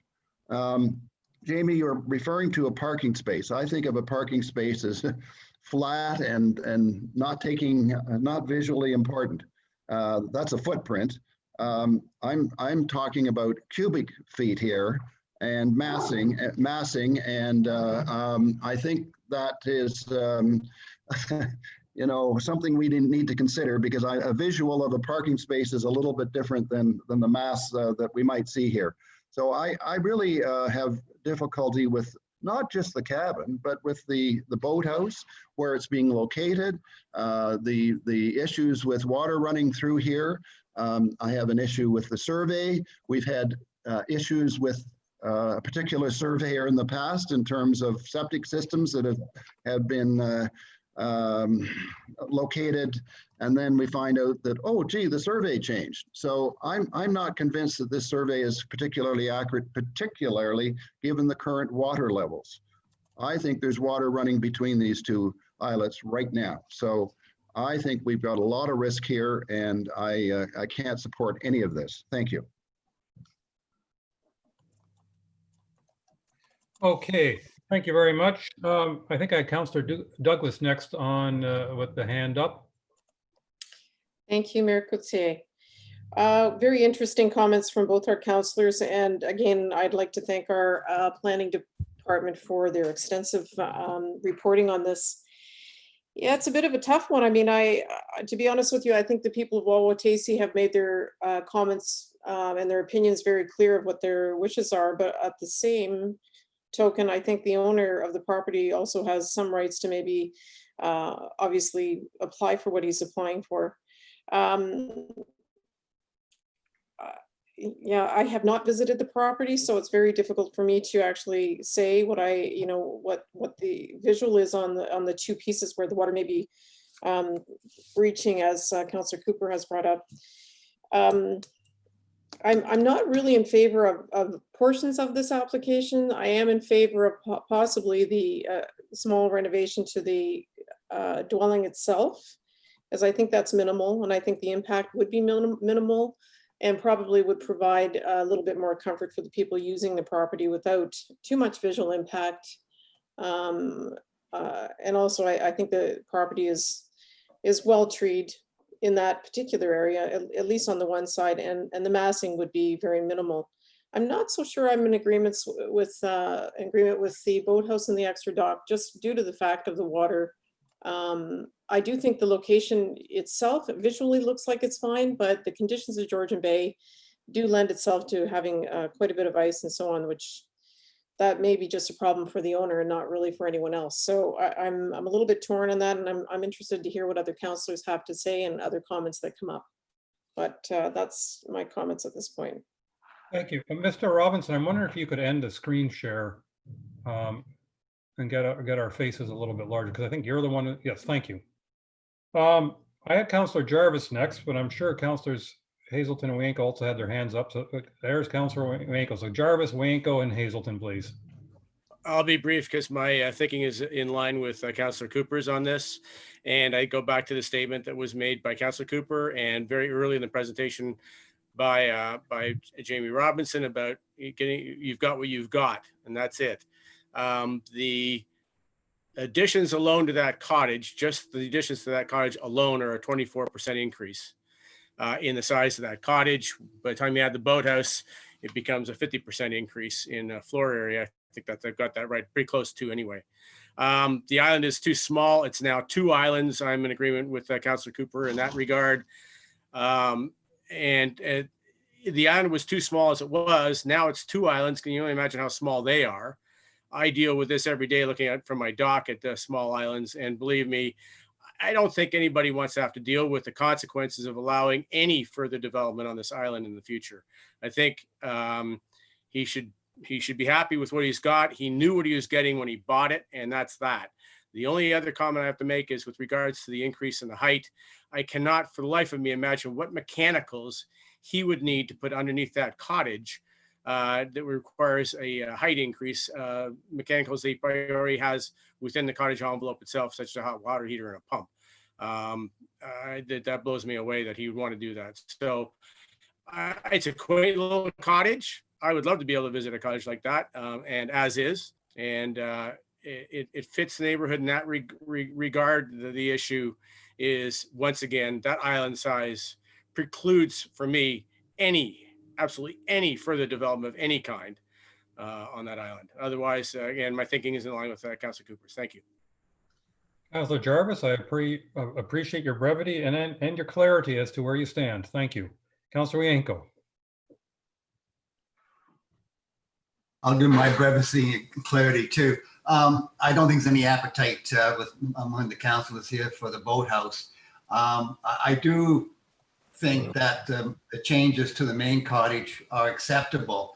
Jamie, you're referring to a parking space. I think of a parking space as flat and not visually important. That's a footprint. I'm talking about cubic feet here and massing, and I think that is something we didn't need to consider, because a visual of a parking space is a little bit different than the mass that we might see here. So I really have difficulty with not just the cabin, but with the boathouse, where it's being located, the issues with water running through here. I have an issue with the survey. We've had issues with a particular surveyor in the past in terms of septic systems that have been located, and then we find out that, oh gee, the survey changed. So I'm not convinced that this survey is particularly accurate, particularly given the current water levels. I think there's water running between these two islets right now. So I think we've got a lot of risk here, and I can't support any of this. Thank you. Okay, thank you very much. I think I had Councillor Douglas next on with the hand up. Thank you, Mayor Coetzee. Very interesting comments from both our councillors. And again, I'd like to thank our planning department for their extensive reporting on this. Yeah, it's a bit of a tough one. I mean, to be honest with you, I think the people of Wawa have made their comments and their opinions very clear of what their wishes are. But at the same token, I think the owner of the property also has some rights to maybe obviously apply for what he's applying for. Yeah, I have not visited the property, so it's very difficult for me to actually say what what the visual is on the two pieces where the water may be reaching, as Councillor Cooper has brought up. I'm not really in favor of portions of this application. I am in favor of possibly the small renovation to the dwelling itself, as I think that's minimal, and I think the impact would be minimal and probably would provide a little bit more comfort for the people using the property without too much visual impact. And also, I think the property is well treed in that particular area, at least on the one side, and the massing would be very minimal. I'm not so sure I'm in agreement with the boathouse and the extra dock, just due to the fact of the water. I do think the location itself visually looks like it's fine, but the conditions of Georgian Bay do lend itself to having quite a bit of ice and so on, which that may be just a problem for the owner and not really for anyone else. So I'm a little bit torn on that, and I'm interested to hear what other councillors have to say and other comments that come up. But that's my comments at this point. Thank you. Mr. Robinson, I'm wondering if you could end the screen share and get our faces a little bit larger, because I think you're the one. Yes, thank you. I had Councillor Jarvis next, but I'm sure Councillors Hazelton and Wanko also had their hands up. So there's Councillor Wanko. So Jarvis, Wanko, and Hazelton, please. I'll be brief because my thinking is in line with Councillor Cooper's on this. And I go back to the statement that was made by Councillor Cooper and very early in the presentation by Jamie Robinson about you've got what you've got, and that's it. The additions alone to that cottage, just the additions to that cottage alone are a 24% increase in the size of that cottage. By the time you add the boathouse, it becomes a 50% increase in floor area. I think that I've got that right, pretty close to anyway. The island is too small. It's now 2 islands. I'm in agreement with Councillor Cooper in that regard. The island was too small as it was. Now it's 2 islands. Can you only imagine how small they are? I deal with this every day, looking at from my dock at the small islands. And believe me, I don't think anybody wants to have to deal with the consequences of allowing any further development on this island in the future. I think he should be happy with what he's got. He knew what he was getting when he bought it, and that's that. The only other comment I have to make is with regards to the increase in the height. I cannot for the life of me imagine what mechanicals he would need to put underneath that cottage that requires a height increase. Mechanicals that he already has within the cottage envelope itself, such as a hot water heater and a pump. That blows me away that he would want to do that. So it's a quaint little cottage. I would love to be able to visit a cottage like that, and as is. And it fits the neighborhood in that regard. The issue is, once again, that island size precludes for me absolutely any further development of any kind on that island. Otherwise, again, my thinking is in line with Councillor Cooper's. Thank you. Councillor Jarvis, I appreciate your brevity and your clarity as to where you stand. Thank you. Councillor Wanko. I'll do my brevity and clarity too. I don't think there's any appetite among the councillors here for the boathouse. I do think that the changes to the main cottage are acceptable.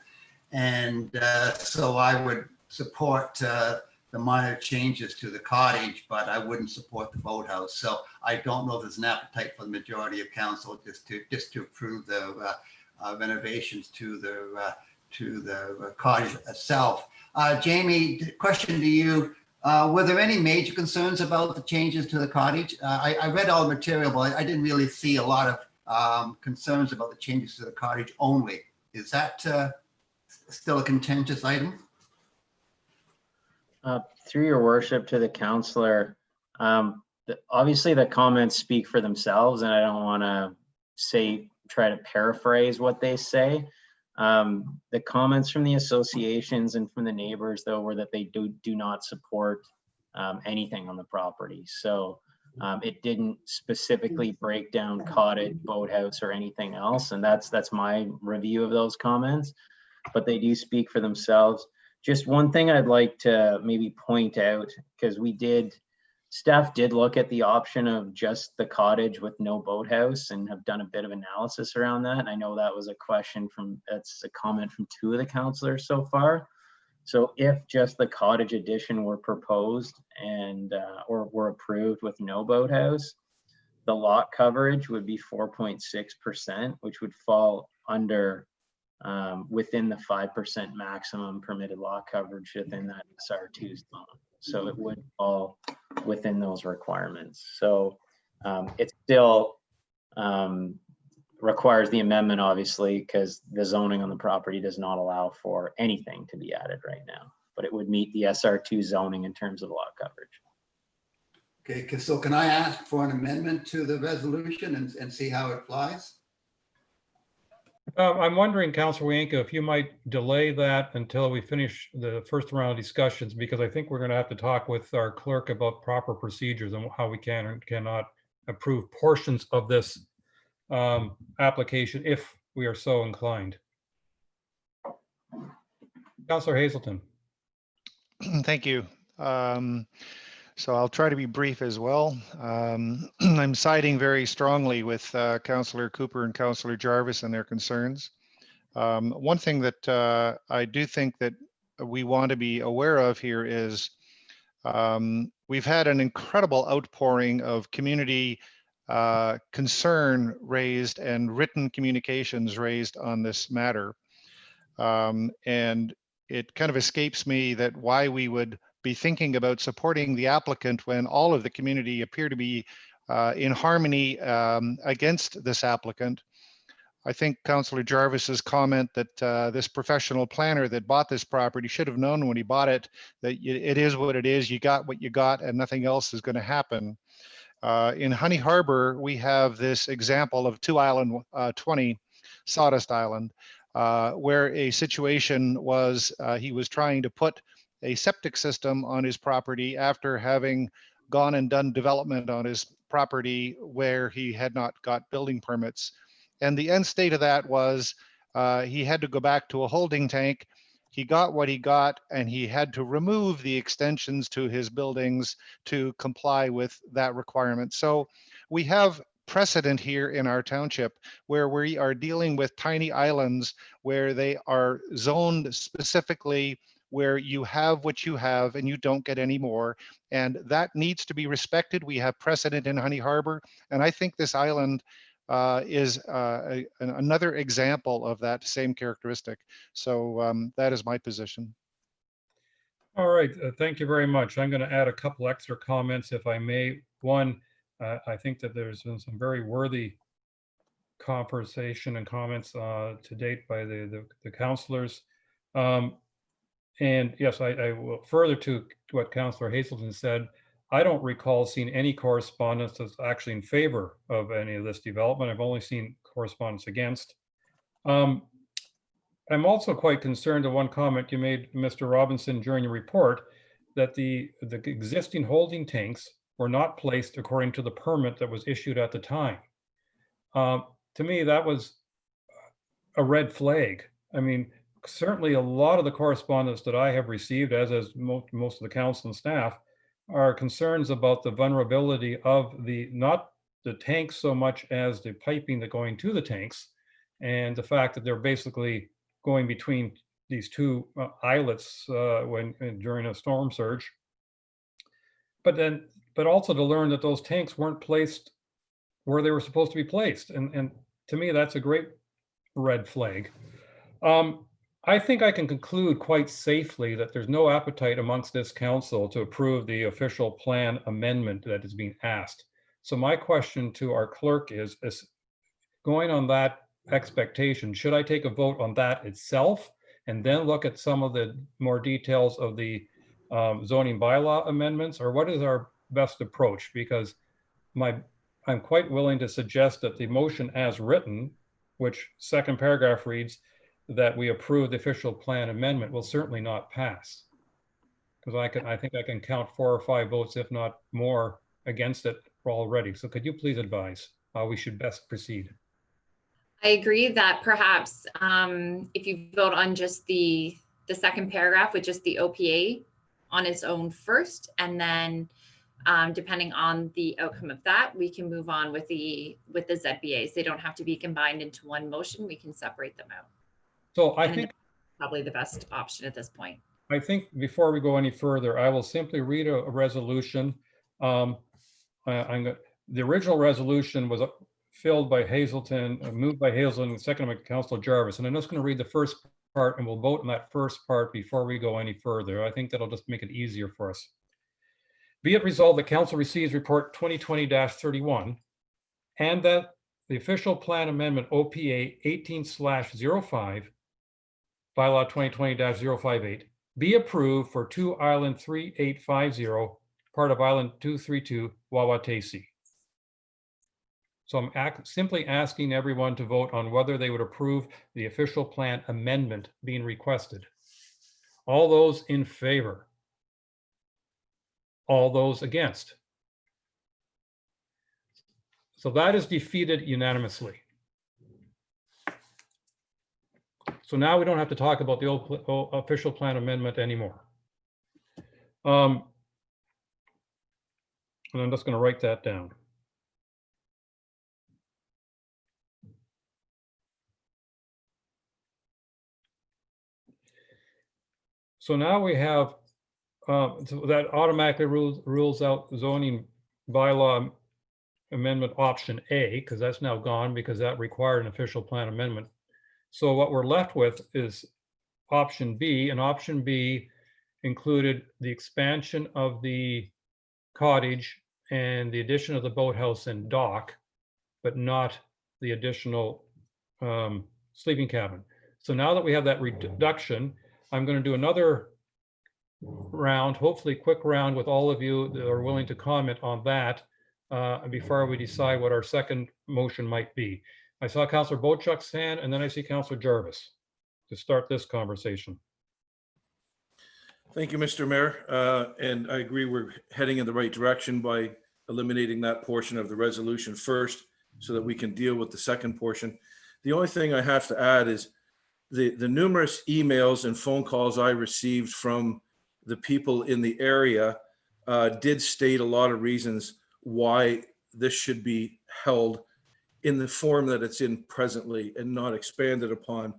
And so I would support the minor changes to the cottage, but I wouldn't support the boathouse. So I don't know if there's an appetite for the majority of council just to approve the renovations to the cottage itself. Jamie, question to you. Were there any major concerns about the changes to the cottage? I read all the material, but I didn't really see a lot of concerns about the changes to the cottage only. Is that still a contentious item? Through your worship to the councillor, obviously the comments speak for themselves, and I don't want to try to paraphrase what they say. The comments from the associations and from the neighbors, though, were that they do not support anything on the property. So it didn't specifically break down cottage, boathouse, or anything else, and that's my review of those comments. But they do speak for themselves. Just one thing I'd like to maybe point out, because staff did look at the option of just the cottage with no boathouse and have done a bit of analysis around that. And I know that was a that's a comment from 2 of the councilors so far. So if just the cottage addition were proposed and or were approved with no boathouse, the lot coverage would be 4.6%, which would fall under within the 5% maximum permitted lot coverage within that SR2 zone. So it would fall within those requirements. So it still requires the amendment, obviously, because the zoning on the property does not allow for anything to be added right now, but it would meet the SR2 zoning in terms of lot coverage. Okay, so can I ask for an amendment to the resolution and see how it flies? I'm wondering, Councilor Wienka, if you might delay that until we finish the first round of discussions, because I think we're going to have to talk with our clerk about proper procedures and how we can and cannot approve portions of this application if we are so inclined. Councilor Hazelton. Thank you. So I'll try to be brief as well. I'm siding very strongly with Councillor Cooper and Councillor Jarvis and their concerns. One thing that I do think that we want to be aware of here is we've had an incredible outpouring of community concern raised and written communications raised on this matter. And it kind of escapes me that why we would be thinking about supporting the applicant when all of the community appear to be in harmony against this applicant. I think Councillor Jarvis's comment that this professional planner that bought this property should have known when he bought it that it is what it is. You got what you got and nothing else is going to happen. In Honey Harbor, we have this example of 2 Island 20 Sawdust Island, where a situation was he was trying to put a septic system on his property after having gone and done development on his property where he had not got building permits. And the end state of that was he had to go back to a holding tank. He got what he got, and he had to remove the extensions to his buildings to comply with that requirement. So we have precedent here in our township where we are dealing with tiny islands where they are zoned specifically where you have what you have and you don't get any more. And that needs to be respected. We have precedent in Honey Harbor. And I think this island is another example of that same characteristic. So that is my position. All right, thank you very much. I'm going to add a couple extra comments if I may. One, I think that there's been some very worthy conversation and comments to date by the councilors. And yes, I will further to what Councillor Hazelton said. I don't recall seeing any correspondence that's actually in favor of any of this development. I've only seen correspondence against. I'm also quite concerned to one comment you made, Mr. Robinson, during your report, that the existing holding tanks were not placed according to the permit that was issued at the time. To me, that was a red flag. I mean, certainly a lot of the correspondence that I have received, as most of the council and staff, are concerns about the vulnerability of not the tanks so much as the piping that going to the tanks, and the fact that they're basically going between these 2 islets during a storm surge. But also to learn that those tanks weren't placed where they were supposed to be placed, and to me that's a great red flag. I think I can conclude quite safely that there's no appetite amongst this council to approve the official plan amendment that is being asked. So my question to our clerk is going on that expectation, should I take a vote on that itself and then look at some of the more details of the zoning bylaw amendments, or what is our best approach? Because I'm quite willing to suggest that the motion as written, which second paragraph reads, that we approve the official plan amendment, will certainly not pass. Because I think I can count 4 or 5 votes, if not more, against it already. So could you please advise how we should best proceed? I agree that perhaps if you vote on just the the second paragraph with just the OPA on its own first, and then depending on the outcome of that, we can move on with the ZBAs. They don't have to be combined into one motion. We can separate them out. So I And think probably the best option at this point. before we go any further, I will simply read a resolution. The original resolution was moved by Hazelton, and seconded by Councilor Jarvis. And I'm just going to read the first part, and we'll vote on that first part before we go any further. I think that'll just make it easier for us. Be it resolved that Council receives report 2020-31 and that the official plan amendment OPA 18/05, bylaw 2020-058, be approved for 2 Island 3850, part of Island 232, Wawa. So I'm simply asking everyone to vote on whether they would approve the official plan amendment being requested. All those in favor? All those against? So that is defeated unanimously. So now we don't have to talk about the official plan amendment anymore. And I'm just going to write that down. So now we have, so that automatically rules out zoning bylaw amendment option A, because that's now gone because that required an official plan amendment. So what we're left with is option B, and option B included the expansion of the cottage and the addition of the boathouse and dock, but not the additional sleeping cabin. So now that we have that reduction, I'm going to do another round, hopefully quick round with all of you that are willing to comment on that before we decide what our second motion might be. I saw Councillor Bochuk's hand, and then I see Councillor Jarvis to start this conversation. Thank you, Mr. Mayor. And I agree we're heading in the right direction by eliminating that portion of the resolution first so that we can deal with the second portion. The only thing I have to add is the numerous emails and phone calls I received from the people in the area did state a lot of reasons why this should be held in the form that it's in presently and not expanded upon.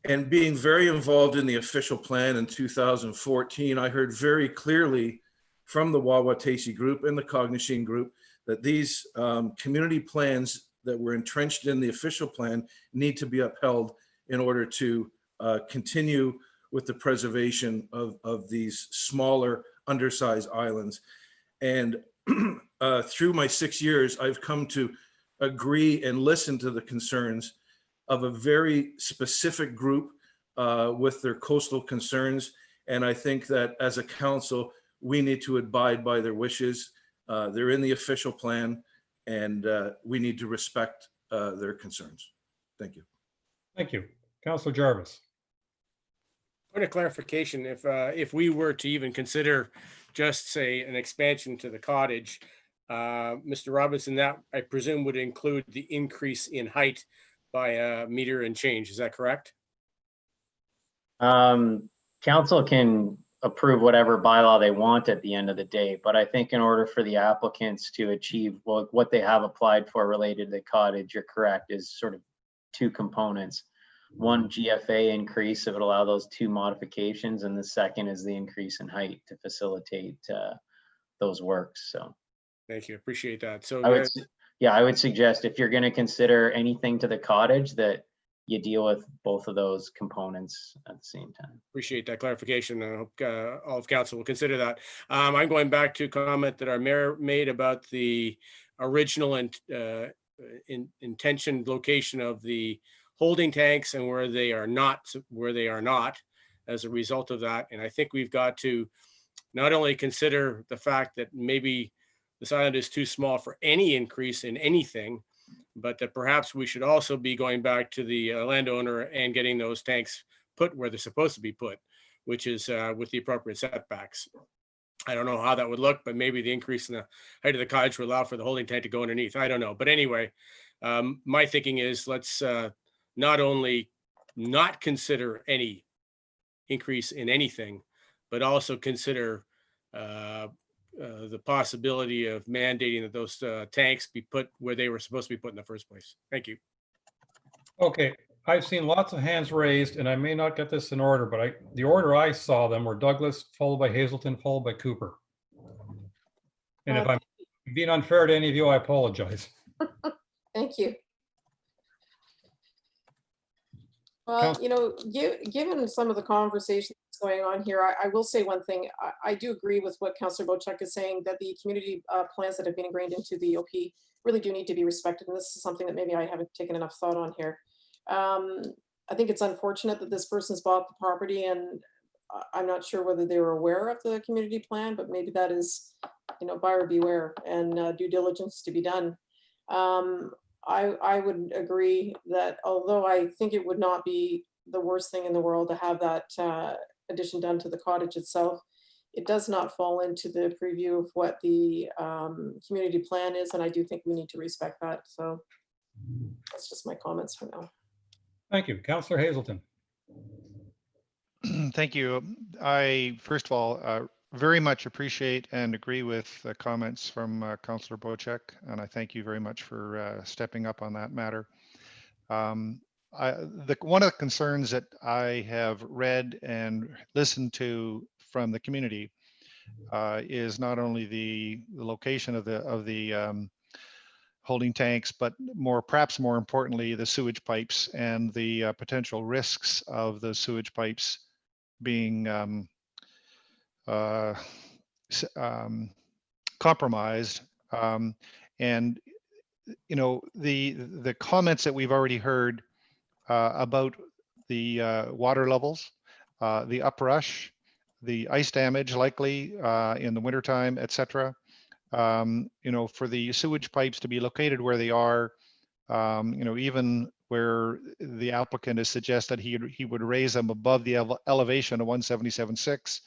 And being very involved in the official plan in 2014, I heard very clearly from the Wawa group and the Cognishing group that these community plans that were entrenched in the official plan need to be upheld in order to continue with the preservation of these smaller, undersized islands. And through my 6 years, I've come to agree and listen to the concerns of a very specific group with their coastal concerns. And I think that as a council, we need to abide by their wishes. They're in the official plan, and we need to respect their concerns. Thank you. Thank you. Councillor Jarvis. Point of clarification, if we were to even consider just say an expansion to the cottage, Mr. Robinson, that I presume would include the increase in height by a meter and change. Is that correct? Council can approve whatever bylaw they want at the end of the day, but I think in order for the applicants to achieve what they have applied for related to the cottage, you're correct, is sort of two components. One, GFA increase, it would allow those two modifications, and the second is the increase in height to facilitate those works. So thank you, appreciate that. So I would suggest if you're going to consider anything to the cottage, that you deal with both of those components at the same time. Appreciate that clarification. I hope all of council will consider that. I'm going back to a comment that our mayor made about the original intention location of the holding tanks and where they are not as a result of that. And I think we've got to not only consider the fact that maybe this island is too small for any increase in anything, but that perhaps we should also be going back to the landowner and getting those tanks put where they're supposed to be put, which is with the appropriate setbacks. I don't know how that would look, but maybe the increase in the height of the cottage would allow for the holding tank to go underneath. I don't know. But anyway, my thinking is let's not only not consider any increase in anything, but also consider the possibility of mandating that those tanks be put where they were supposed to be put in the first place. Thank you. Okay, I've seen lots of hands raised, and I may not get this in order, but the order I saw them were Douglas, followed by Hazelton, followed by Cooper. And if I'm being unfair to any of you, I apologize. Thank you. Well, you know, given some of the conversations going on here, I will say one thing. I do agree with what Councillor Bochek is saying, that the community plans that have been ingrained into the OP really do need to be respected. And this is something that maybe I haven't taken enough thought on here. I think it's unfortunate that this person's bought the property, and I'm not sure whether they were aware of the community plan, but maybe that is, you know, buyer beware and due diligence to be done. I would agree that although I think it would not be the worst thing in the world to have that addition done to the cottage itself, it does not fall into the preview of what the community plan is, and I do think we need to respect that. So that's just my comments for now. Thank you. Councillor Hazelton. Thank you. I, first of all, very much appreciate and agree with the comments from Councillor Bochek, and I thank you very much for stepping up on that matter. One of the concerns that I have read and listened to from the community is not only the location of the holding tanks, but perhaps more importantly, the sewage pipes and the potential risks of the sewage pipes being compromised. And you know, the comments that we've already heard about the water levels, the uprush, the ice damage likely in the wintertime, etc. You know, for the sewage pipes to be located where they are, you know, even where the applicant has suggested he would raise them above the elevation of 177.6,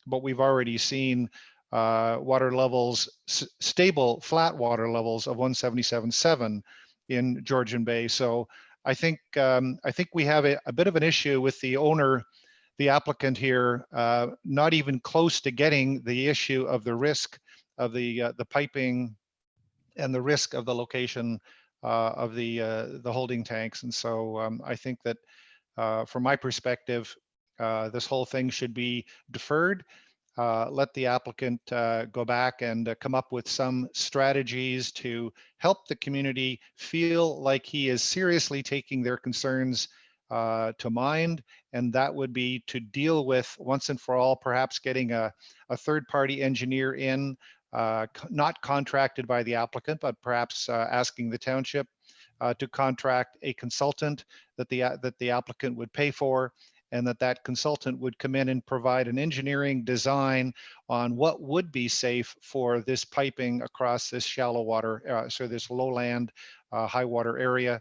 but we've already seen water levels, stable flat water levels of 177.7 in Georgian Bay. So I think we have a bit of an issue with the owner, the applicant here, not even close to getting the issue of the risk of the piping and the risk of the location of the holding tanks. And so I think that from my perspective, this whole thing should be deferred. Let the applicant go back and come up with some strategies to help the community feel like he is seriously taking their concerns to mind. And that would be to deal with once and for all, perhaps getting a third-party engineer in, not contracted by the applicant, but perhaps asking the township to contract a consultant that the applicant would pay for, and that consultant would come in and provide an engineering design on what would be safe for this piping across this shallow water, so this lowland high water area.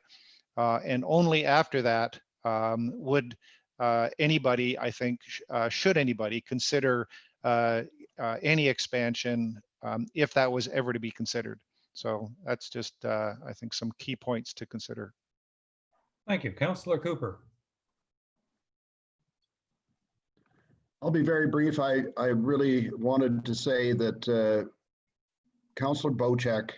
And only after that would anybody, I think, should anybody consider any expansion if that was ever to be considered. So that's just, I think, some key points to consider. Thank you. Councillor Cooper. I'll be very brief. I really wanted to say that Councillor Bochek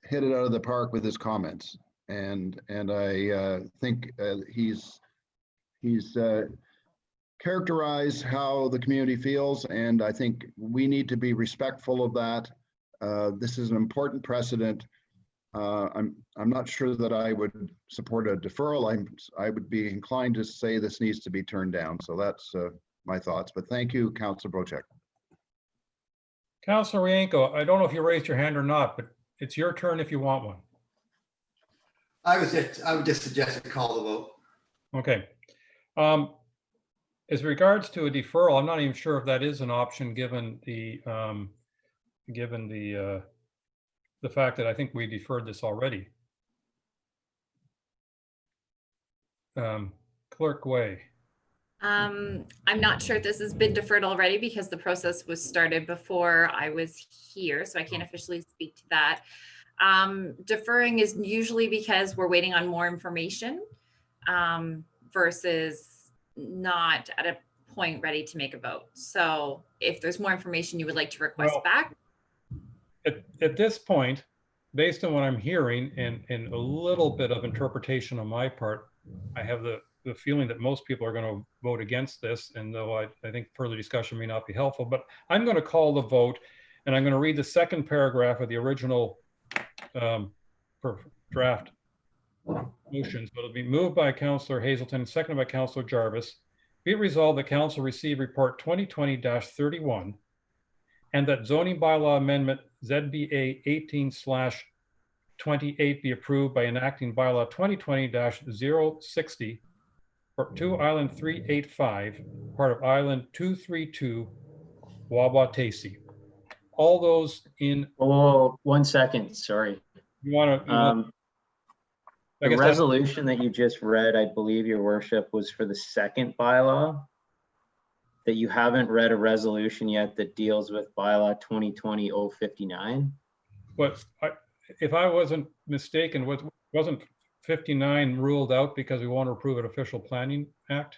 hit it out of the park with his comments, and I think he's characterized how the community feels, and I think we need to be respectful of that. This is an important precedent. I'm not sure that I would support a deferral. I would be inclined to say this needs to be turned down. So that's my thoughts. But thank you, Councillor Bochek. Councillor Rienko, I don't know if you raised your hand or not, but it's your turn if you want one. I would just suggest a call to vote. Okay. As regards to a deferral, I'm not even sure if that is an option given the fact that I think we deferred this already. Clerk Way. I'm not sure if this has been deferred already because the process was started before I was here, so I can't officially speak to that. Deferring is usually because we're waiting on more information versus not at a point ready to make a vote. So if there's more information you would like to request Well, back, At this point, based on what I'm hearing and a little bit of interpretation on my part, I have the feeling that most people are going to vote against this. And though I think further discussion may not be helpful, but I'm going to call the vote, and I'm going to read the second paragraph of the original draft motion. So it'll be moved by Councillor Hazelton, seconded by Councillor Jarvis. Be it resolved that Council receive report 2020-31 and that zoning bylaw amendment ZBA 18/28 be approved by enacting bylaw 2020-060 for 2 Island 385, part of Island 232, Wawa Tacey. All those in. Oh, 1 second, sorry. You want to? The resolution that you just read, I believe, Your Worship, was for the second bylaw. That you haven't read a resolution yet that deals with bylaw 2020-059. What, if I wasn't mistaken, wasn't 59 ruled out because we want to approve an official planning act?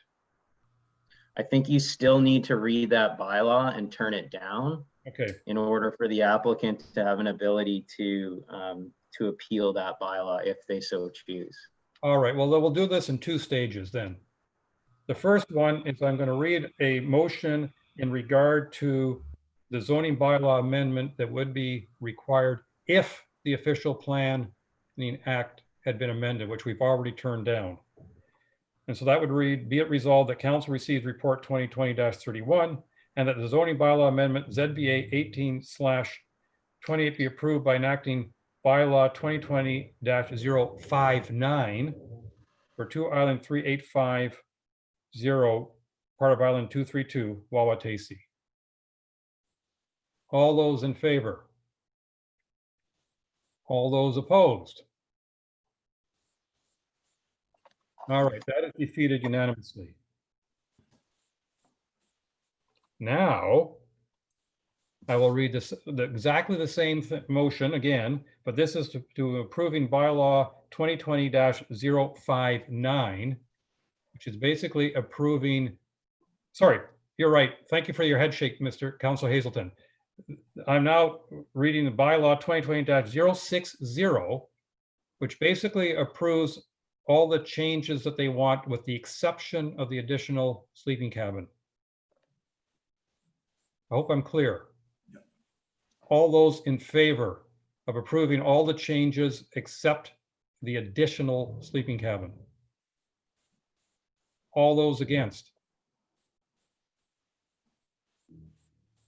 I think you still need to read that bylaw and turn it down. Okay. In order for the applicant to have an ability to appeal that bylaw if they so choose. All right, well, we'll do this in 2 stages then. The first one is I'm going to read a motion in regard to the zoning bylaw amendment that would be required if the official planning act had been amended, which we've already turned down. And so that would read, be it resolved that Council receives report 2020-31 and that the zoning bylaw amendment ZBA 18/28 be approved by enacting bylaw 2020-059 for 2 Island 385, part of Island 232, Wawa Tacey. All those in favor? All those opposed? All right, that is defeated unanimously. Now, I will read this, exactly the same motion again, but this is to approving bylaw 2020-059, which is basically approving, sorry, you're right. Thank you for your head shake, Mr. Council Hazelton. I'm now reading the bylaw 2020-060, which basically approves all the changes that they want with the exception of the additional sleeping cabin. I hope I'm clear. All those in favor of approving all the changes except the additional sleeping cabin? All those against?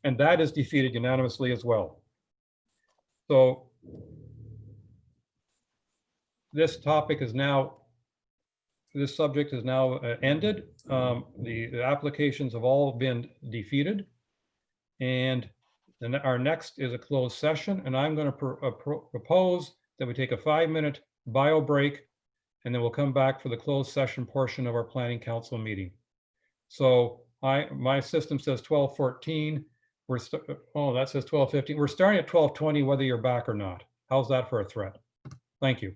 And that is defeated unanimously as well. So this topic is now, this subject is now ended. The applications have all been defeated. And then our next is a closed session, and I'm going to propose that we take a 5-minute bio break, and then we'll come back for the closed session portion of our planning council meeting. So my system says 12:14. Oh, that says 12:15. We're starting at 12:20, whether you're back or not. How's that for a threat? Thank you.